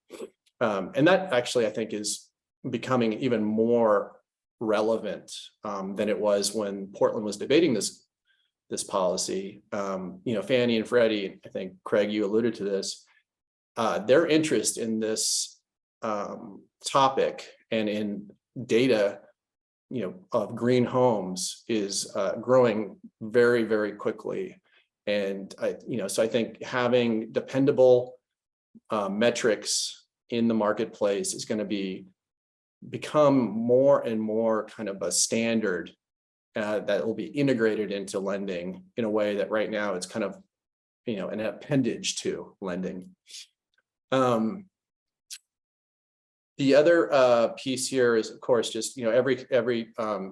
and that actually I think is becoming even more relevant than it was when Portland was debating this policy. Fannie and Freddie, I think Craig, you alluded to this. Their interest in this topic and in data, of green homes is growing very, very quickly. And so I think having dependable metrics in the marketplace is going to become more and more kind of a standard that will be integrated into lending in a way that right now it's kind of, an appendage to lending. The other piece here is, of course, just every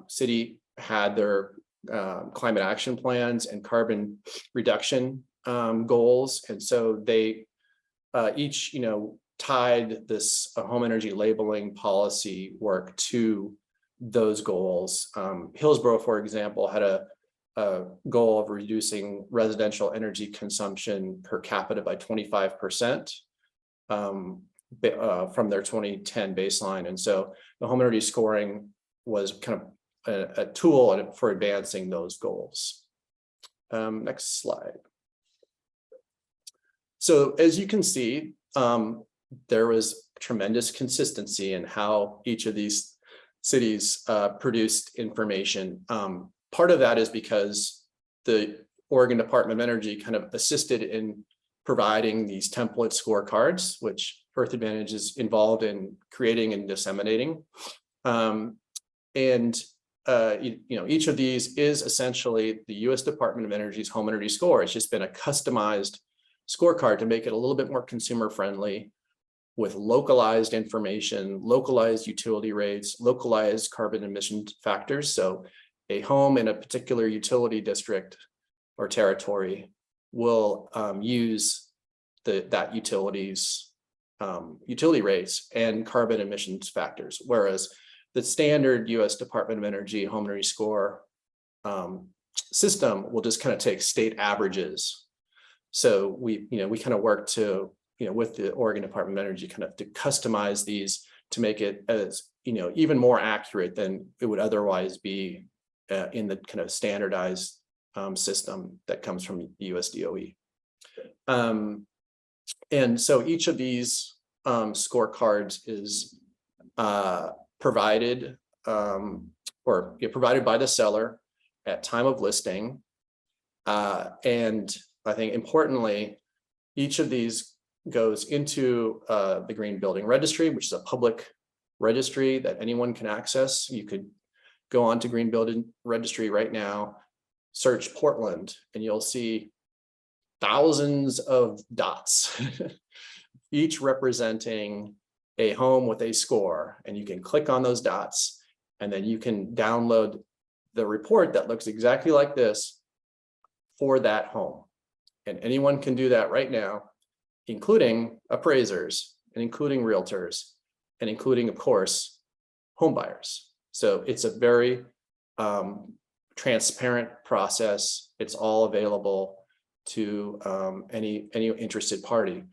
city had their climate action plans and carbon reduction goals, and so they each tied this home energy labeling policy work to those goals. Hillsborough, for example, had a goal of reducing residential energy consumption per capita by 25%. From their 2010 baseline. And so the home energy scoring was kind of a tool for advancing those goals. Next slide. So as you can see, there was tremendous consistency in how each of these cities produced information. Part of that is because the Oregon Department of Energy kind of assisted in providing these template scorecards, which Earth Advantage is involved in creating and disseminating. Each of these is essentially the U.S. Department of Energy's Home Energy Score. It's just been a customized scorecard to make it a little bit more consumer friendly, with localized information, localized utility rates, localized carbon emission factors. So a home in a particular utility district or territory will use that utility's utility rates and carbon emissions factors, whereas the standard U.S. Department of Energy Home Energy Score system will just kind of take state averages. So we kind of work to with the Oregon Department of Energy kind of to customize these to make it as even more accurate than it would otherwise be in the kind of standardized system that comes from US DOE. And so each of these scorecards is provided provided by the seller at time of listing. And I think importantly, each of these goes into the Green Building Registry, which is a public registry that anyone can access. You could go on to Green Building Registry right now, search Portland, and you'll see thousands of dots, each representing a home with a score, and you can click on those dots, and then you can download the report that looks exactly like this for that home. And anyone can do that right now, including appraisers and including realtors and including, of course, home buyers. So it's a very transparent process. It's all available to any interested party.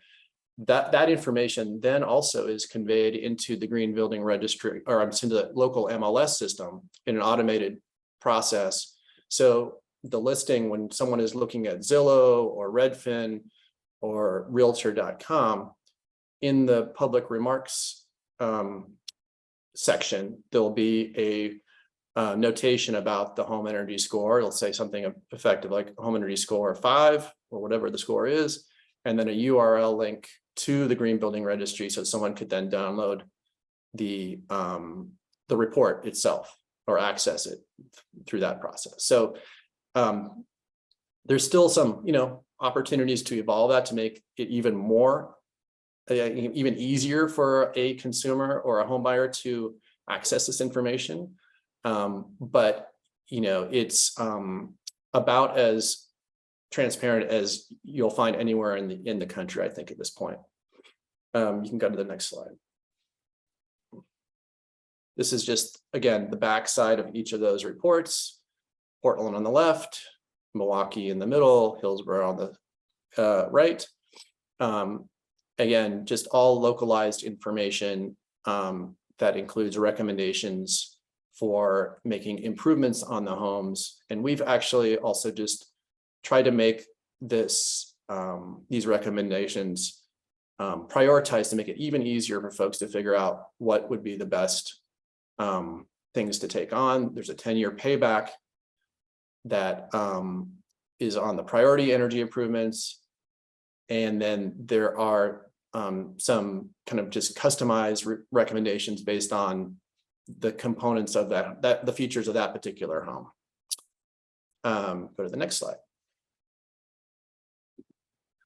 That information then also is conveyed into the Green Building Registry, or into the local MLS system in an automated process. So the listing, when someone is looking at Zillow or Redfin or Realtor.com, in the public remarks section, there'll be a notation about the home energy score. It'll say something effective like home energy score 5 or whatever the score is, and then a URL link to the Green Building Registry, so someone could then download the report itself or access it through that process. So there's still some, opportunities to evolve that to make it even more, even easier for a consumer or a home buyer to access this information. But it's about as transparent as you'll find anywhere in the country, I think, at this point. You can go to the next slide. This is just, again, the backside of each of those reports. Portland on the left, Milwaukee in the middle, Hillsborough on the right. Again, just all localized information that includes recommendations for making improvements on the homes. And we've actually also just tried to make this these recommendations prioritized to make it even easier for folks to figure out what would be the best things to take on. There's a 10-year payback that is on the priority energy improvements. And then there are some kind of just customized recommendations based on the components of the features of that particular home. Go to the next slide.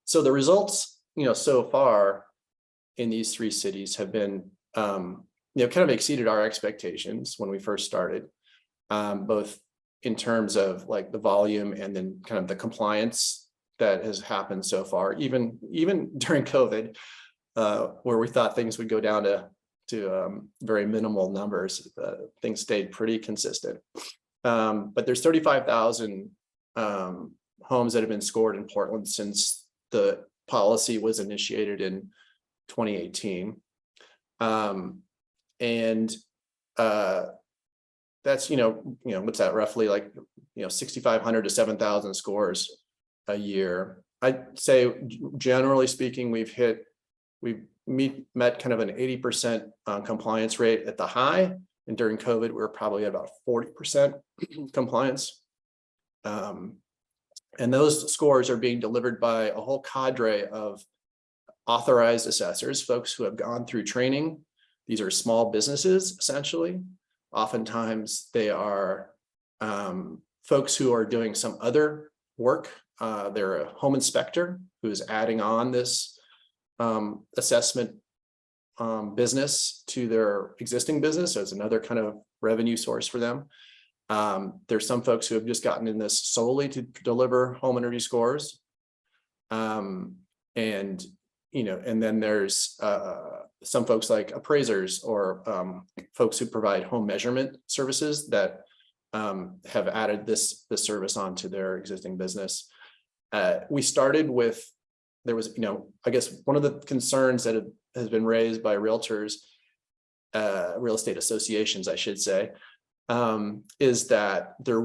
So the results, so far in these 3 cities have been, kind of exceeded our expectations when we first started, both in terms of like the volume and then kind of the compliance that has happened so far, even during COVID, where we thought things would go down to very minimal numbers. Things stayed pretty consistent. But there's 35,000 homes that have been scored in Portland since the policy was initiated in 2018. And that's, what's that, roughly like, 6,500 to 7,000 scores a year. I'd say, generally speaking, we've met kind of an 80% compliance rate at the high. And during COVID, we were probably at about 40% compliance. And those scores are being delivered by a whole cadre of authorized assessors, folks who have gone through training. These are small businesses, essentially. Oftentimes, they are folks who are doing some other work. They're a home inspector who's adding on this assessment business to their existing business. So it's another kind of revenue source for them. There's some folks who have just gotten in this solely to deliver home energy scores. And then there's some folks like appraisers or folks who provide home measurement services that have added this service onto their existing business. We started with, there was, I guess one of the concerns that has been raised by realtors, real estate associations, I should say, is that there,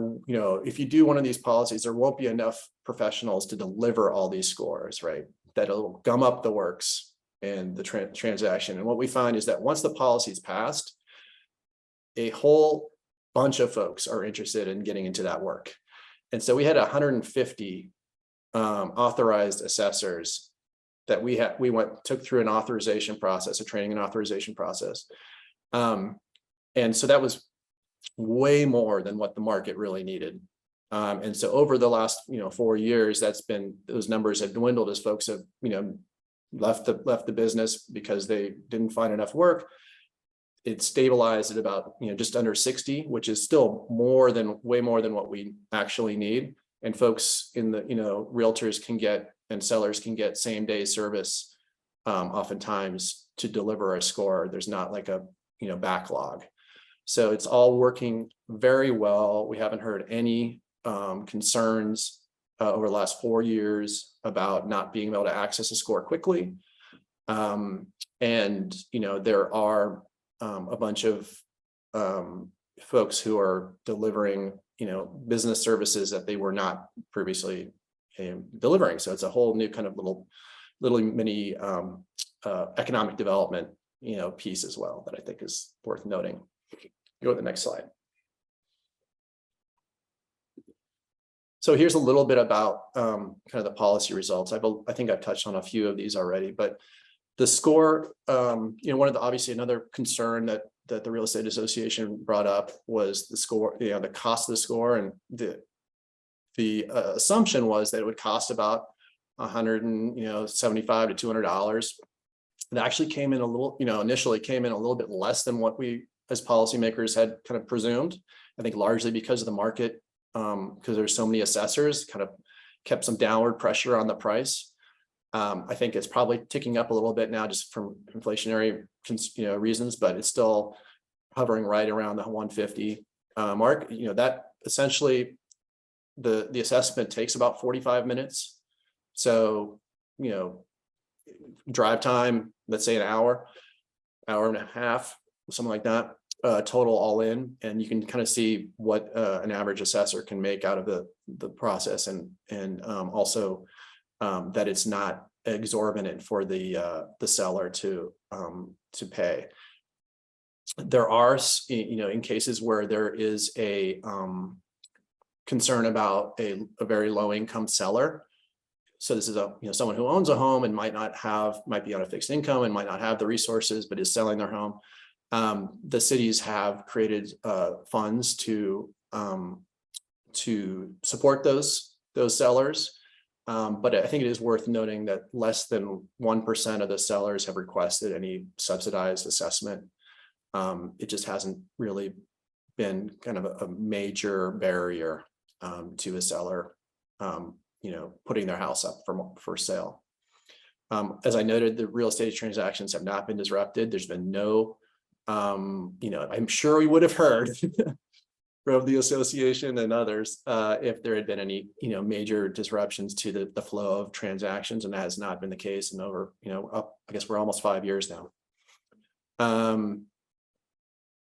if you do one of these policies, there won't be enough professionals to deliver all these scores, right? That'll gum up the works and the transaction. And what we find is that once the policy is passed, a whole bunch of folks are interested in getting into that work. And so we had 150 authorized assessors that we took through an authorization process, a training and authorization process. And so that was way more than what the market really needed. And so over the last 4 years, those numbers have dwindled as folks have left the business because they didn't find enough work. It stabilized at about, just under 60, which is still way more than what we actually need. And folks in the, realtors can get, and sellers can get same day service oftentimes to deliver a score. There's not like a, backlog. So it's all working very well. We haven't heard any concerns over the last 4 years about not being able to access a score quickly. And, there are a bunch of folks who are delivering, business services that they were not previously delivering. So it's a whole new kind of little mini economic development, piece as well that I think is worth noting. Go to the next slide. So here's a little bit about kind of the policy results. I think I've touched on a few of these already, but the score, one of the, obviously another concern that the Real Estate Association brought up was the score, the cost of the score, and the assumption was that it would cost about $175 to $200. It actually came in a little, initially came in a little bit less than what we as policymakers had kind of presumed. I think largely because of the market, because there's so many assessors, kind of kept some downward pressure on the price. I think it's probably ticking up a little bit now just from inflationary reasons, but it's still hovering right around the 150 mark. That essentially the assessment takes about 45 minutes. So, drive time, let's say an hour and a half, something like that, total all in, and you can kind of see what an average assessor can make out of the process, and also that it's not exorbitant for the seller to pay. There are, in cases where there is a concern about a very low income seller. So this is someone who owns a home and might be on a fixed income and might not have the resources, but is selling their home. The cities have created funds to support those sellers. But I think it is worth noting that less than 1% of the sellers have requested any subsidized assessment. It just hasn't really been kind of a major barrier to a seller, putting their house up for sale. As I noted, the real estate transactions have not been disrupted. There's been no, I'm sure we would have heard from the association and others if there had been any, major disruptions to the flow of transactions, and that has not been the case in over, I guess we're almost 5 years now.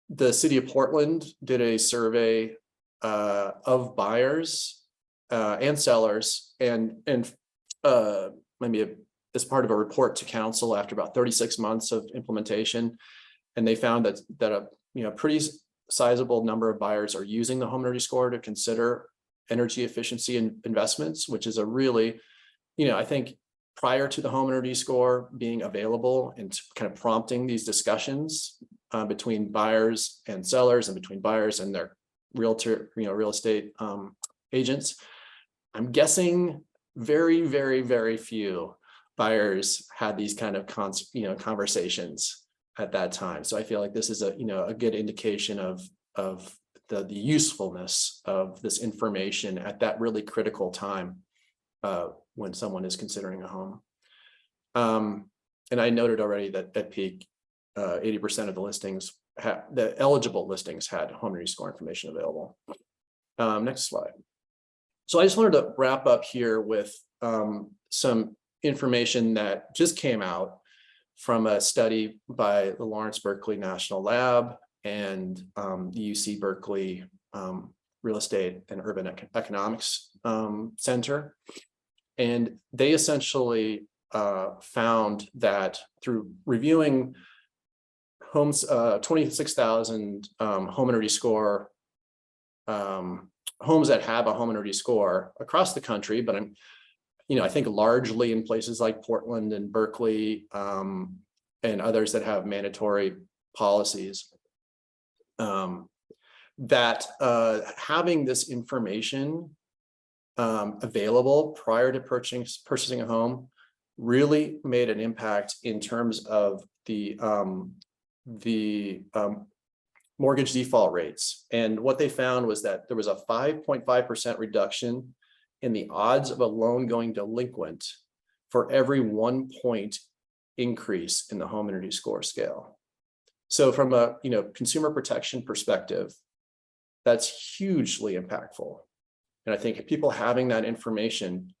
The city of Portland did a survey of buyers and sellers, and maybe as part of a report to council after about 36 months of implementation, and they found that a pretty sizable number of buyers are using the Home Energy Score to consider energy efficiency investments, which is a really, I think prior to the Home Energy Score being available and kind of prompting these discussions between buyers and sellers and between buyers and their real estate agents, I'm guessing very, very, very few buyers had these kind of conversations at that time. So I feel like this is a good indication of the usefulness of this information at that really critical time when someone is considering a home. And I noted already that at peak, 80% of the listings, the eligible listings had Home Energy Score information available. Next slide. So I just wanted to wrap up here with some information that just came out from a study by the Lawrence Berkeley National Lab and the UC Berkeley Real Estate and Urban Economics Center. And they essentially found that through reviewing 26,000 Home Energy Score homes that have a Home Energy Score across the country, but I think largely in places like Portland and Berkeley and others that have mandatory policies, that having this information available prior to purchasing a home really made an impact in terms of the mortgage default rates. And what they found was that there was a 5.5% reduction in the odds of a loan going delinquent for every 1 point increase in the home energy score scale. So from a consumer protection perspective, that's hugely impactful. And I think people having that information,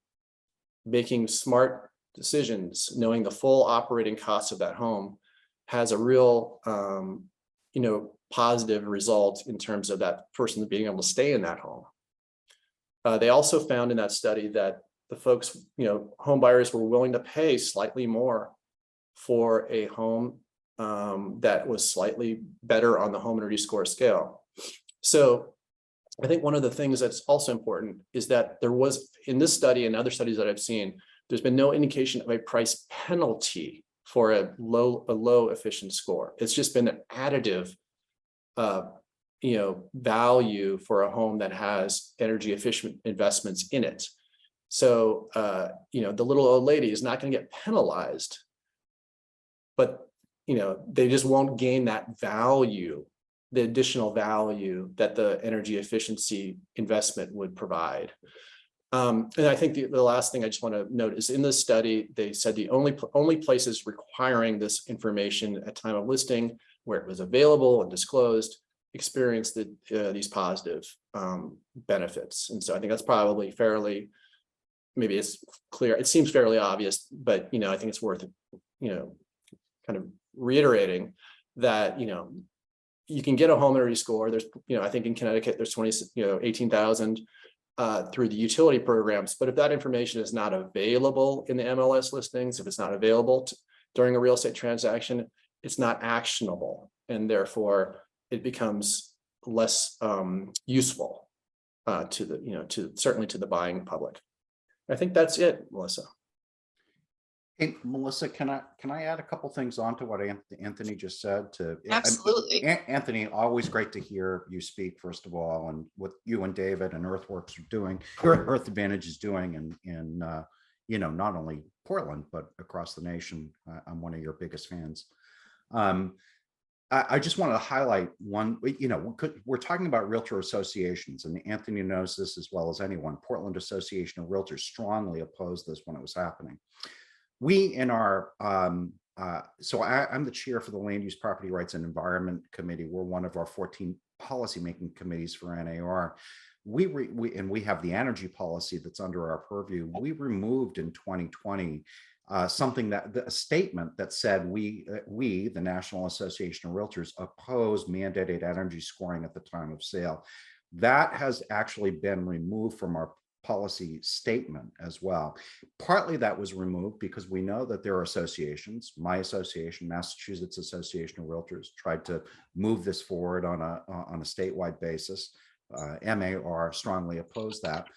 making smart decisions, knowing the full operating costs of that home, has a real positive result in terms of that person being able to stay in that home. They also found in that study that the folks, home buyers were willing to pay slightly more for a home that was slightly better on the home energy score scale. So I think one of the things that's also important is that there was, in this study and other studies that I've seen, there's been no indication of a price penalty for a low efficient score. It's just been an additive value for a home that has energy efficient investments in it. So the little old lady is not going to get penalized, but they just won't gain that value, the additional value that the energy efficiency investment would provide. And I think the last thing I just want to note is in this study, they said the only places requiring this information at time of listing, where it was available and disclosed, experienced these positive benefits. And so I think that's probably fairly, maybe it's clear, it seems fairly obvious, but I think it's worth kind of reiterating that you can get a home energy score. There's I think in Connecticut there's 18,000 through the utility programs, but if that information is not available in the MLS listings, if it's not available during a real estate transaction, it's not actionable, and therefore it becomes less useful to the certainly to the buying public. I think that's it, Melissa. Hey, Melissa, can I add a couple things on to what Anthony just said? Absolutely. Anthony, always great to hear you speak, first of all, and what you and David and Earthworks are doing, Earth Advantage is doing in not only Portland, but across the nation. I'm one of your biggest fans. I just wanted to highlight one, we're talking about realtor associations, and Anthony knows this as well as anyone. Portland Association of Realtors strongly opposed this when it was happening. We in our, I'm the chair for the Land Use, Property Rights and Environment Committee. We're one of our 14 policymaking committees for NAR. We have the energy policy that's under our purview. We removed in 2020 something a statement that said we, the National Association of Realtors, oppose mandated energy scoring at the time of sale. That has actually been removed from our policy statement as well. Partly that was removed because we know that there are associations, my association, Massachusetts Association of Realtors, tried to move this forward on a statewide basis. MAR strongly opposed that.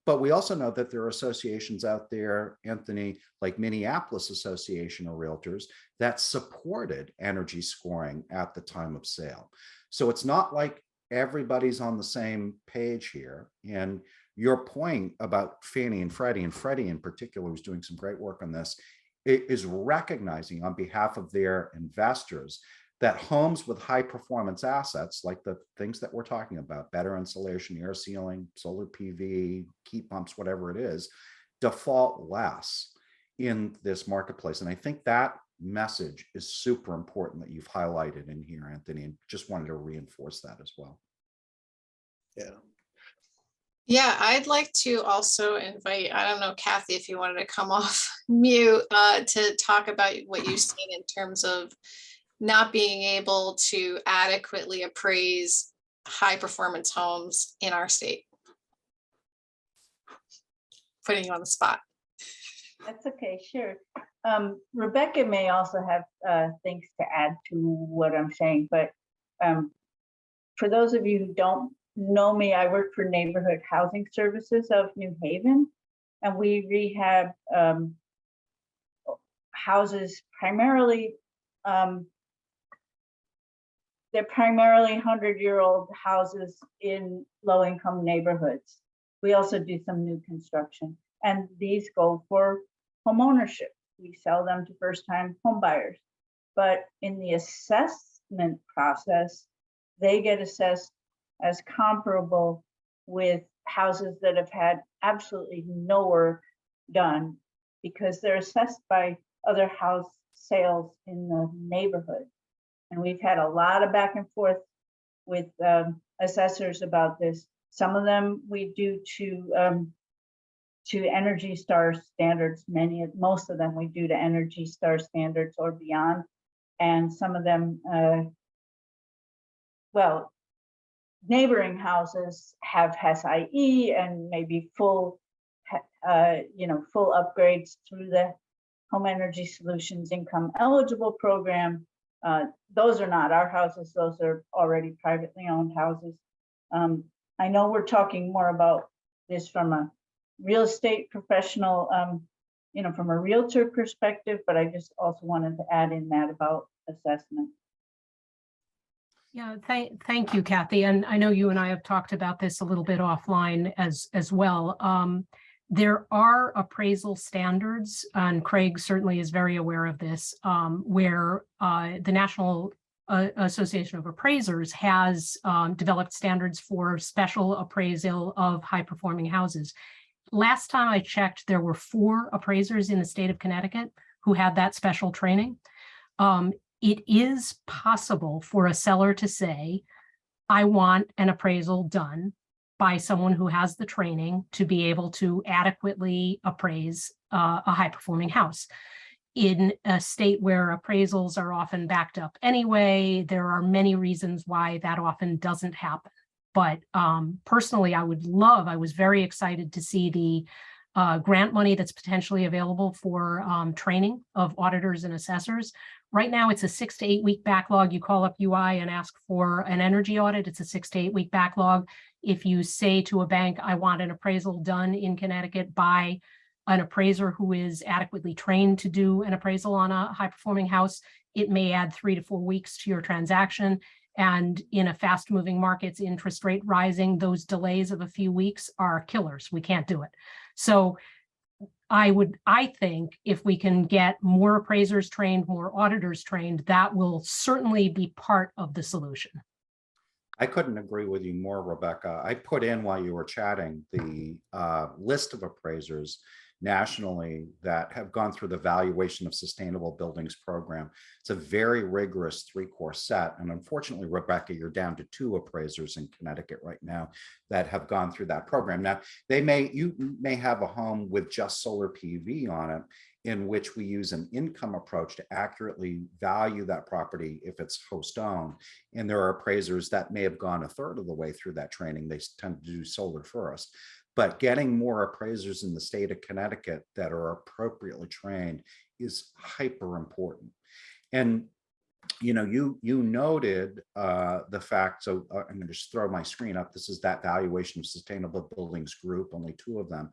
But we also know that there are associations out there, Anthony, like Minneapolis Association of Realtors, that supported energy scoring at the time of sale. So it's not like everybody's on the same page here. And your point about Fannie and Freddie in particular was doing some great work on this, it is recognizing on behalf of their investors that homes with high performance assets, like the things that we're talking about, better insulation, air sealing, solar PV, heat pumps, whatever it is, default less in this marketplace. And I think that message is super important that you've highlighted in here, Anthony, and just wanted to reinforce that as well. Yeah. Yeah, I'd like to also invite, I don't know, Kathy, if you wanted to come off mute to talk about what you've seen in terms of not being able to adequately appraise high performance homes in our state. Putting you on the spot. That's okay, sure. Rebecca may also have things to add to what I'm saying, but for those of you who don't know me, I work for Neighborhood Housing Services of New Haven, and we rehab houses primarily, they're primarily 100-year-old houses in low-income neighborhoods. We also do some new construction, and these go for home ownership. we sell them to first-time home buyers. But in the assessment process, they get assessed as comparable with houses that have had absolutely no work done, because they're assessed by other house sales in the neighborhood. And we've had a lot of back and forth with assessors about this. Some of them we do to Energy Star standards. Most of them we do to Energy Star standards or beyond. And some of them, well, neighboring houses have SIE and maybe full upgrades through the Home Energy Solutions Income Eligible Program. Those are not our houses. Those are already privately owned houses. I know we're talking more about this from a real estate professional, from a realtor perspective, but I just also wanted to add in that about assessment. Yeah, thank you, Kathy. And I know you and I have talked about this a little bit offline as well. There are appraisal standards, and Craig certainly is very aware of this, where the National Association of Appraisers has developed standards for special appraisal of high-performing houses. Last time I checked, there were 4 appraisers in the state of Connecticut who had that special training. It is possible for a seller to say, I want an appraisal done by someone who has the training to be able to adequately appraise a high-performing house. In a state where appraisals are often backed up anyway, there are many reasons why that often doesn't happen. But personally, I was very excited to see the grant money that's potentially available for training of auditors and assessors. Right now, it's a 6 to 8 week backlog. You call up UI and ask for an energy audit. It's a 6 to 8 week backlog. If you say to a bank, I want an appraisal done in Connecticut by an appraiser who is adequately trained to do an appraisal on a high performing house, it may add 3 to 4 weeks to your transaction. And in a fast moving markets, interest rate rising, those delays of a few weeks are killers. We can't do it. So I think if we can get more appraisers trained, more auditors trained, that will certainly be part of the solution. I couldn't agree with you more, Rebecca. I put in while you were chatting the list of appraisers nationally that have gone through the Valuation of Sustainable Buildings program. It's a very rigorous 3-course set. And unfortunately, Rebecca, you're down to 2 appraisers in Connecticut right now that have gone through that program. Now, you may have a home with just solar PV on it, in which we use an income approach to accurately value that property if it's host owned. And there are appraisers that may have gone a third of the way through that training. They tend to do solar first. But getting more appraisers in the state of Connecticut that are appropriately trained is hyper important. And you noted the fact, so I'm going to just throw my screen up. This is that Valuation of Sustainable Buildings group, only 2 of them.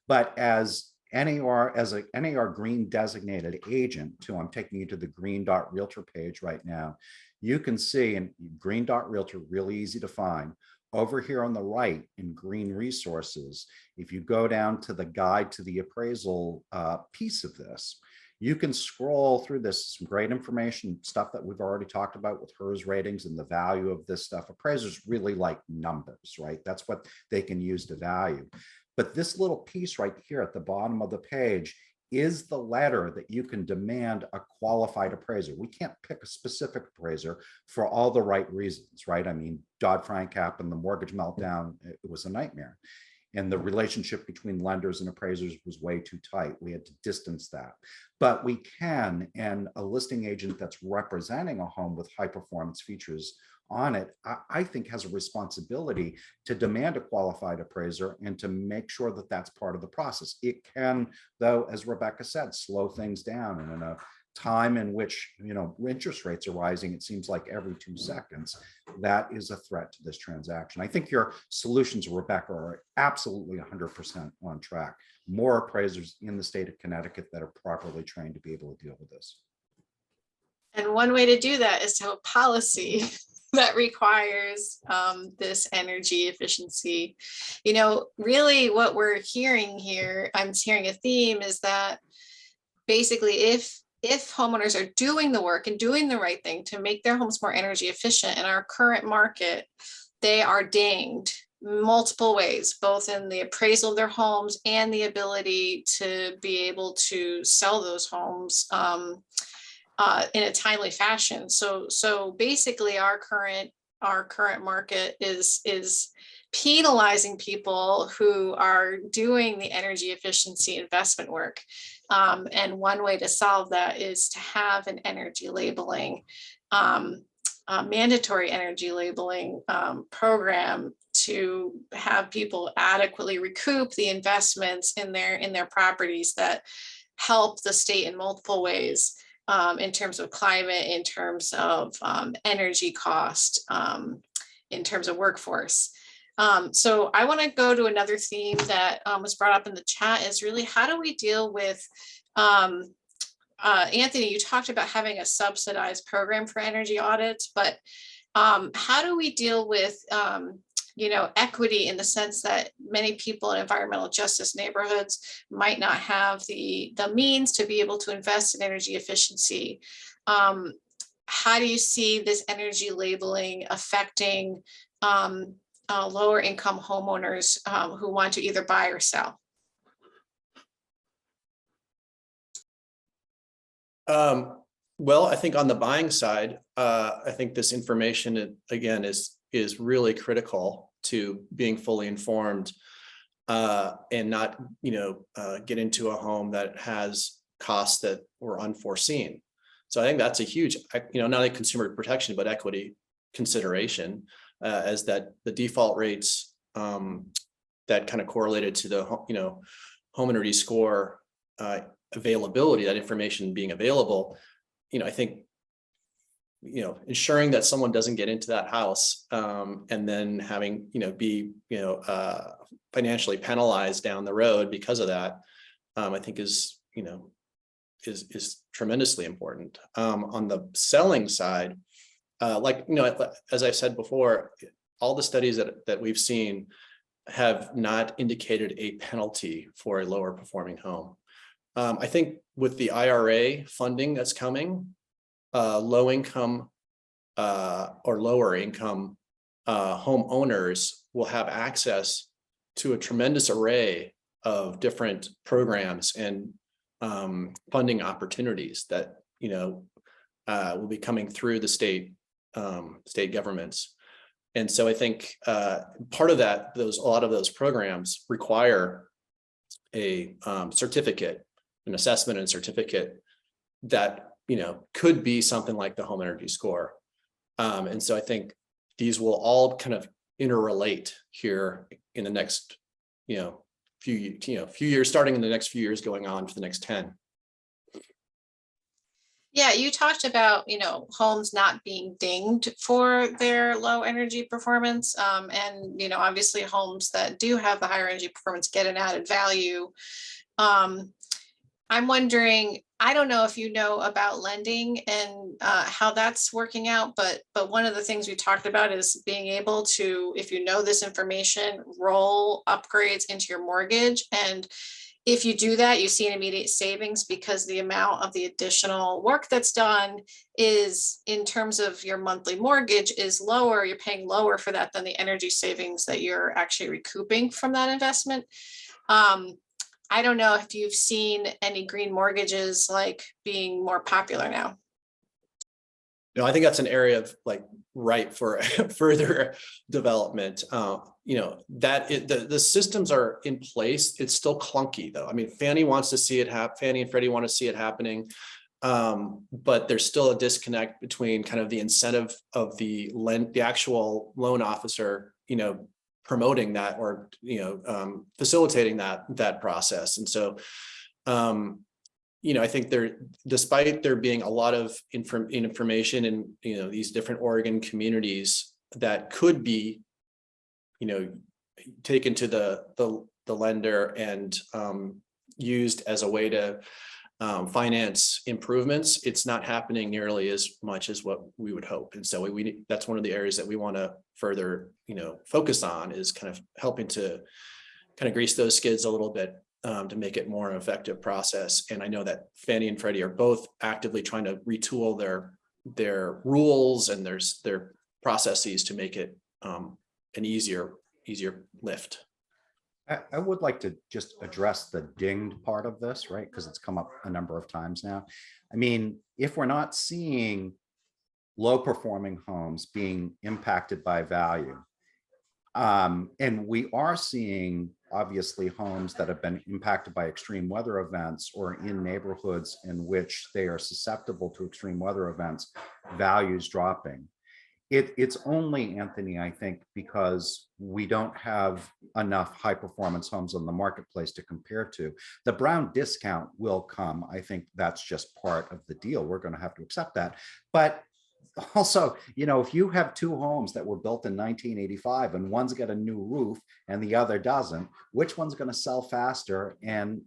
But as NAR, as a NAR green designated agent too, I'm taking you to the Green Dot Realtor page right now. You can see in Green Dot Realtor, really easy to find. Over here on the right in green resources, if you go down to the guide to the appraisal piece of this, you can scroll through this, some great information, stuff that we've already talked about with HERS ratings and the value of this stuff. Appraisers really like numbers, right? That's what they can use to value. But this little piece right here at the bottom of the page is the letter that you can demand a qualified appraiser. We can't pick a specific appraiser for all the right reasons, right? I mean, Dodd-Frank happened, the mortgage meltdown, it was a nightmare. And the relationship between lenders and appraisers was way too tight. We had to distance that. But we can, and a listing agent that's representing a home with high performance features on it, I think has a responsibility to demand a qualified appraiser and to make sure that that's part of the process. It can, though, as Rebecca said, slow things down. And in a time in which, interest rates are rising, it seems like every 2 seconds, that is a threat to this transaction. I think your solutions, Rebecca, are absolutely 100% on track. More appraisers in the state of Connecticut that are properly trained to be able to deal with this. And one way to do that is to have a policy that requires this energy efficiency. Really what we're hearing here, I'm hearing a theme, is that basically if homeowners are doing the work and doing the right thing to make their homes more energy efficient in our current market, they are dinged multiple ways, both in the appraisal of their homes and the ability to be able to sell those homes in a timely fashion. So basically our current market is penalizing people who are doing the energy efficiency investment work. And one way to solve that is to have an energy labeling, mandatory energy labeling program to have people adequately recoup the investments in their properties that help the state in multiple ways, in terms of climate, in terms of energy cost, in terms of workforce. So I want to go to another theme that was brought up in the chat, is really how do we deal with, Anthony, you talked about having a subsidized program for energy audits, but how do we deal with equity, in the sense that many people in environmental justice neighborhoods might not have the means to be able to invest in energy efficiency? How do you see this energy labeling affecting lower income homeowners who want to either buy or sell? Well, I think on the buying side, I think this information, again, is really critical to being fully informed and not, get into a home that has costs that were unforeseen. So I think that's a huge, not only consumer protection, but equity consideration, as that the default rates that kind of correlated to the, home energy score availability, that information being available, I think, ensuring that someone doesn't get into that house and then having, be, financially penalized down the road because of that, I think is tremendously important. On the selling side, as I've said before, all the studies that we've seen have not indicated a penalty for a lower performing home. I think with the IRA funding that's coming, low income or lower income homeowners will have access to a tremendous array of different programs and funding opportunities that will be coming through the state governments. And so I think part of that, a lot of those programs require a certificate, an assessment and certificate that could be something like the home energy score. And so I think these will all kind of interrelate here in the next few years, starting in the next few years, going on for the next 10. Yeah, you talked about, homes not being dinged for their low energy performance. And, obviously homes that do have the higher energy performance get an added value. I'm wondering, I don't know if you know about lending and how that's working out, but one of the things we talked about is being able to, if you know this information, roll upgrades into your mortgage. And if you do that, you see an immediate savings because the amount of the additional work that's done is, in terms of your monthly mortgage, is lower. You're paying lower for that than the energy savings that you're actually recouping from that investment. I don't know if you've seen any green mortgages being more popular now. No, I think that's an area of ripe for further development. The systems are in place. It's still clunky though. I mean, Fannie wants to see it happen. Fannie and Freddie want to see it happening. But there's still a disconnect between kind of the incentive of the actual loan officer, promoting that or facilitating that process. And so I think despite there being a lot of information in these different Oregon communities that could be taken to the lender and used as a way to finance improvements, it's not happening nearly as much as what we would hope. And so that's one of the areas that we want to further, focus on, is kind of helping to kind of grease those skids a little bit to make it more an effective process. And I know that Fannie and Freddie are both actively trying to retool their rules and their processes to make it an easier lift. I would like to just address the dinged part of this, right? Because it's come up a number of times now. I mean, if we're not seeing low performing homes being impacted by value, and we are seeing obviously homes that have been impacted by extreme weather events or in neighborhoods in which they are susceptible to extreme weather events, values dropping. It's only, Anthony, I think, because we don't have enough high performance homes on the marketplace to compare to. The Brown discount will come. I think that's just part of the deal. We're going to have to accept that. But also, you know, if you have two homes that were built in 1985 and one's got a new roof and the other doesn't, which one's going to sell faster and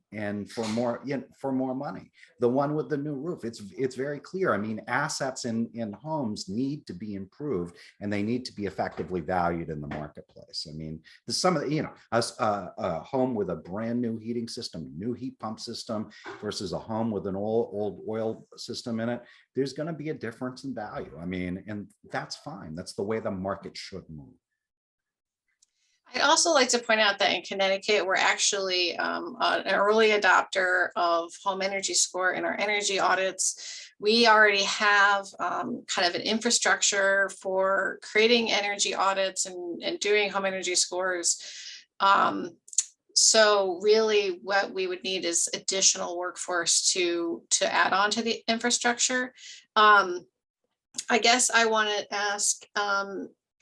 for more, you know, for more money? The one with the new roof. It's very clear. I mean, assets in homes need to be improved and they need to be effectively valued in the marketplace. I mean, there's some of the, you know, a home with a brand new heating system, new heat pump system versus a home with an old oil system in it. There's going to be a difference in value. I mean, and that's fine. That's the way the market should move. I'd also like to point out that in Connecticut, we're actually an early adopter of home energy score in our energy audits. We already have kind of an infrastructure for creating energy audits and doing home energy scores. So really what we would need is additional workforce to add on to the infrastructure. I guess I want to ask,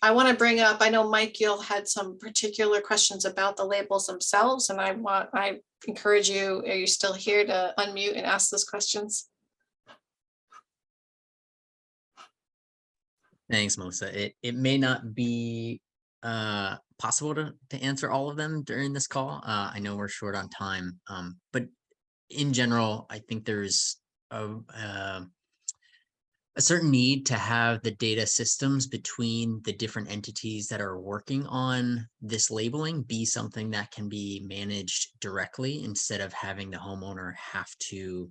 I want to bring up, I know Mike Gill had some particular questions about the labels themselves, and I encourage you, are you still here to unmute and ask those questions? Thanks, Melissa. It may not be possible to answer all of them during this call. I know we're short on time, but in general, I think there's a certain need to have the data systems between the different entities that are working on this labeling be something that can be managed directly instead of having the homeowner have to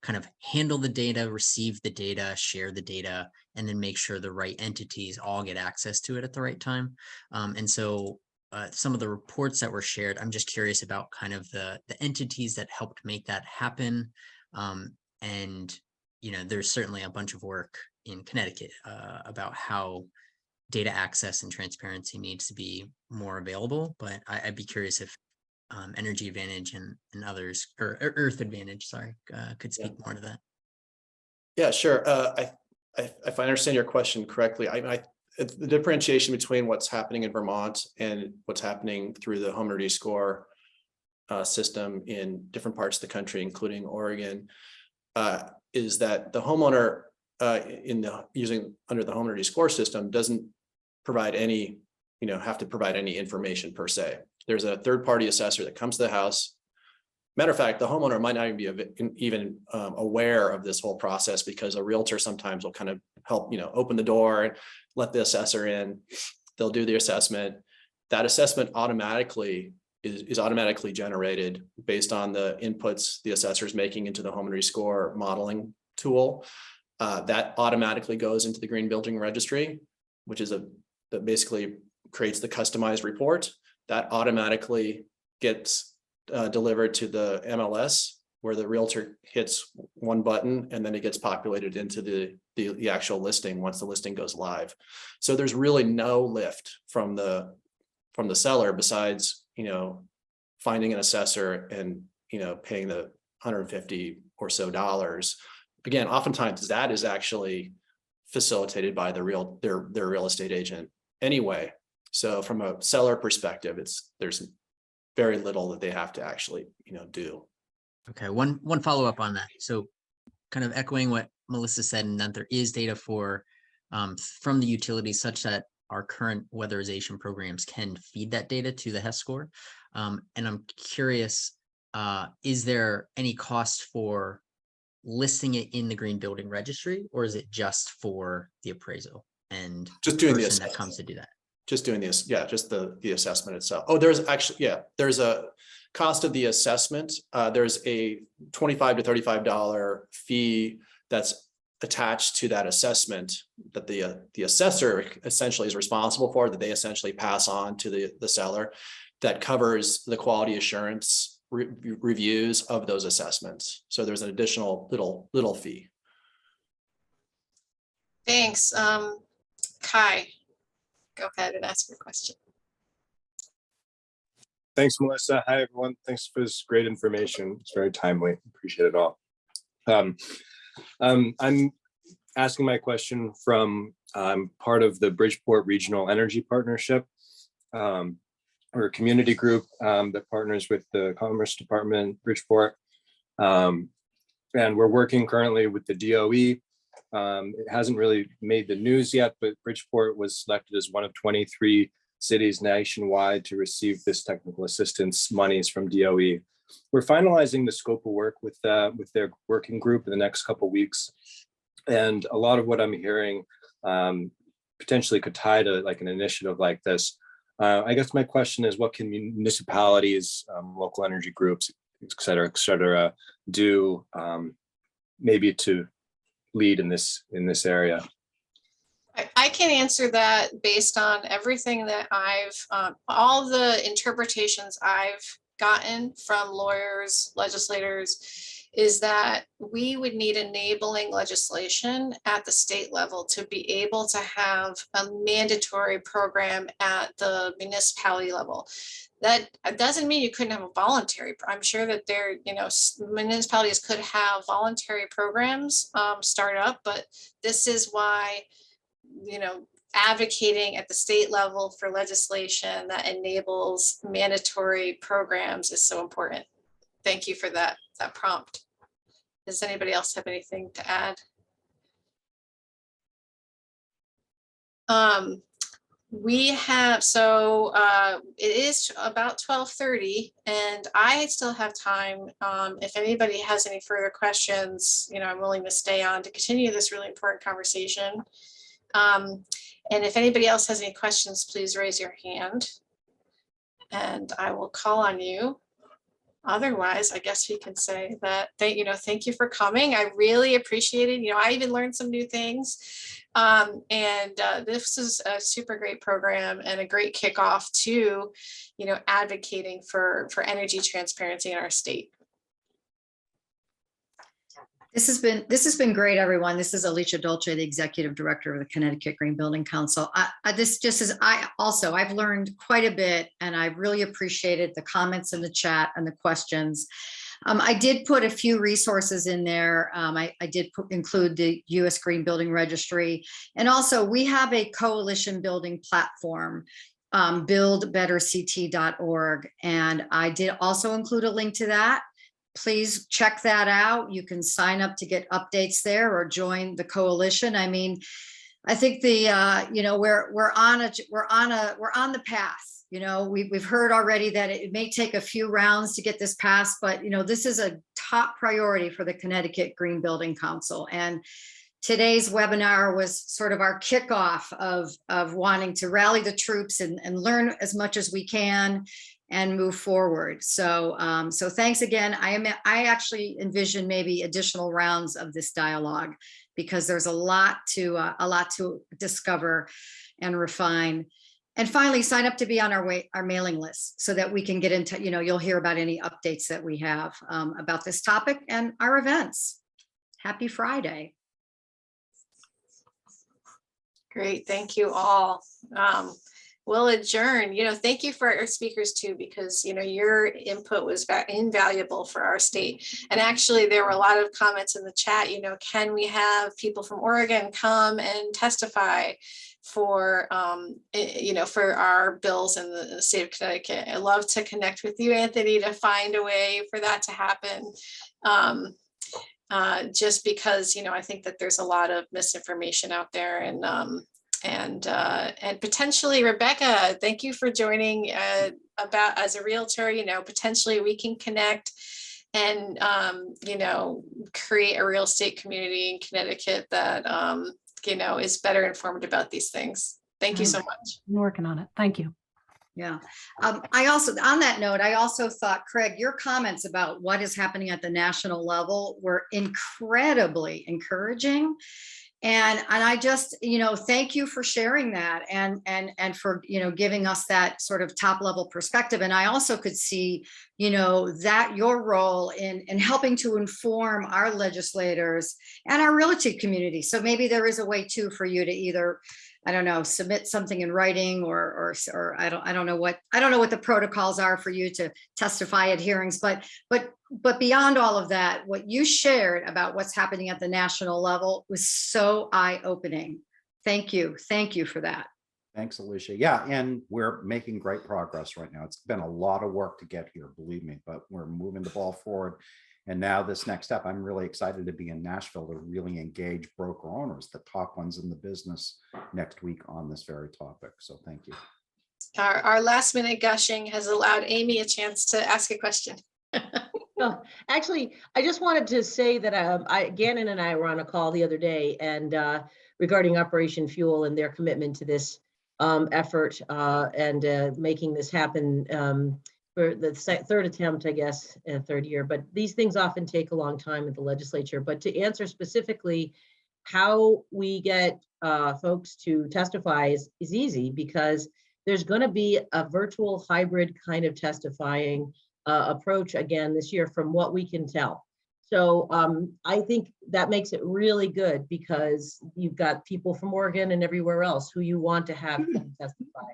kind of handle the data, receive the data, share the data, and then make sure the right entities all get access to it at the right time. And so some of the reports that were shared, I'm just curious about kind of the entities that helped make that happen. And you know, there's certainly a bunch of work in Connecticut about how data access and transparency needs to be more available, but I'd be curious if Energy Advantage and others, or Earth Advantage, sorry, could speak more to that. Yeah, sure. If I understand your question correctly, the differentiation between what's happening in Vermont and what's happening through the Home Energy Score system in different parts of the country, including Oregon, is that the homeowner using under the Home Energy Score system doesn't provide any, have to provide any information per se. There's a third-party assessor that comes to the house. Matter of fact, the homeowner might not even be aware of this whole process, because a realtor sometimes will kind of help, open the door and let the assessor in. They'll do the assessment. That assessment automatically is automatically generated based on the inputs the assessor is making into the Home Energy Score modeling tool. That automatically goes into the Green Building Registry, which is that basically creates the customized report that automatically gets delivered to the MLS, where the realtor hits one button and then it gets populated into the actual listing once the listing goes live. So there's really no lift from the seller besides, finding an assessor and, paying the $150 or so. Again, oftentimes that is actually facilitated by their real estate agent anyway. So from a seller perspective, there's very little that they have to actually, do. Okay, one follow-up on that. So kind of echoing what Melissa said, and that there is data from the utilities such that our current weatherization programs can feed that data to the HES score. And I'm curious, is there any cost for listing it in the Green Building Registry, or is it just for the appraisal and just doing the person assessment that comes to do that? just doing this, yeah, just the assessment itself. Oh, there's actually, yeah, there's a cost of the assessment. There's a $25 to $35 fee that's attached to that assessment that the assessor essentially is responsible for, that they essentially pass on to the seller, that covers the quality assurance reviews of those assessments. So there's an additional little fee. Thanks. Kai, go ahead and ask your question. Thanks, Melissa. Hi, everyone. Thanks for this great information. It's very timely. Appreciate it all. I'm asking my question from part of the Bridgeport Regional Energy Partnership. We're a community group that partners with the Commerce Department, Bridgeport. And we're working currently with the DOE. It hasn't really made the news yet, but Bridgeport was selected as one of 23 cities nationwide to receive this technical assistance monies from DOE. We're finalizing the scope of work with their working group in the next couple of weeks. And a lot of what I'm hearing potentially could tie to like an initiative like this. I guess my question is, what can municipalities, local energy groups, et cetera, do maybe to lead in this area? I can answer that based on everything that all the interpretations I've gotten from lawyers, legislators, is that we would need enabling legislation at the state level to be able to have a mandatory program at the municipality level. That doesn't mean you couldn't have a voluntary. I'm sure that municipalities could have voluntary programs start up, but this is why, advocating at the state level for legislation that enables mandatory programs is so important. Thank you for that prompt. Does anybody else have anything to add? We have, it is about 12:30 and I still have time. If anybody has any further questions, I'm willing to stay on to continue this really important conversation. And if anybody else has any questions, please raise your hand and I will call on you. Otherwise, I guess we can say that, thank you for coming. I really appreciate it. I even learned some new things. This is a super great program and a great kickoff to, advocating for energy transparency in our state. This has been great, everyone. This is Alicia Dolce, the Executive Director of the Connecticut Green Building Council. I've learned quite a bit and I really appreciated the comments in the chat and the questions. I did put a few resources in there. I did include the U.S. Green Building Registry. And also we have a coalition building platform, buildbetterct.org. And I did also include a link to that. Please check that out. You can sign up to get updates there or join the coalition. I mean, I think we're on the path. We've heard already that it may take a few rounds to get this passed, but this is a top priority for the Connecticut Green Building Council. And today's webinar was sort of our kickoff of wanting to rally the troops and learn as much as we can and move forward. So thanks again. I actually envision maybe additional rounds of this dialogue because there's a lot to discover and refine. And finally, sign up to be on our mailing list so that we can get into, you'll hear about any updates that we have about this topic and our events. Happy Friday. Great, thank you all. We'll adjourn. Thank you for our speakers too, because your input was invaluable for our state. And actually, there were a lot of comments in the chat. Can we have people from Oregon come and testify for for our bills in the state of Connecticut? I'd love to connect with you, Anthony, to find a way for that to happen. Just because I think that there's a lot of misinformation out there, and potentially, Rebecca, thank you for joining as a realtor. Potentially we can connect and create a real estate community in Connecticut that is better informed about these things. Thank you so much. Been working on it. Thank you. Yeah. I also, on that note, I also thought, Craig, your comments about what is happening at the national level were incredibly encouraging. And I just, thank you for sharing that and for, giving us that sort of top level perspective. And I also could see, that your role in helping to inform our legislators and our realty community. So maybe there is a way too for you to either, I don't know, submit something in writing or I don't know what the protocols are for you to testify at hearings, but beyond all of that, what you shared about what's happening at the national level was so eye-opening. Thank you for that. Thanks, Alicia. Yeah, and we're making great progress right now. It's been a lot of work to get here, believe me, but we're moving the ball forward. And now this next step, I'm really excited to be in Nashville to really engage broker owners, the top ones in the business, next week on this very topic. So thank you. Our last minute gushing has allowed Amy a chance to ask a question. Well, actually, I just wanted to say that Gannon and I were on a call the other day and regarding Operation Fuel and their commitment to this effort and making this happen for the third attempt, I guess, third year. But these things often take a long time at the legislature. But to answer specifically how we get folks to testify is easy, because there's going to be a virtual hybrid kind of testifying approach again this year from what we can tell. So I think that makes it really good, because you've got people from Oregon and everywhere else who you want to have testify.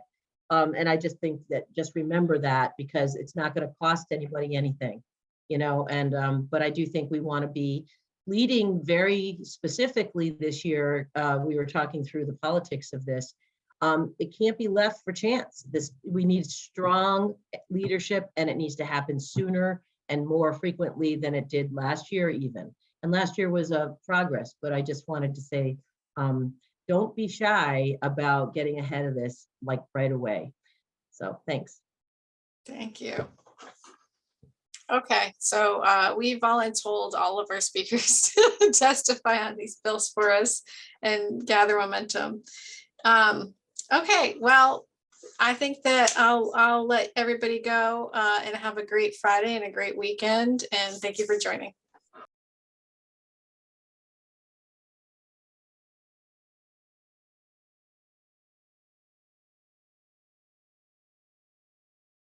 And I just think that just remember that, because it's not going to cost anybody anything, and but I do think we want to be leading very specifically this year. We were talking through the politics of this. It can't be left for chance. We need strong leadership, and it needs to happen sooner and more frequently than it did last year even. And last year was a progress, but I just wanted to say, don't be shy about getting ahead of this like right away. So thanks. Thank you. Okay, so we voluntold all of our speakers to testify on these bills for us and gather momentum. Okay, well, I think that I'll let everybody go and have a great Friday and a great weekend. And thank you for joining.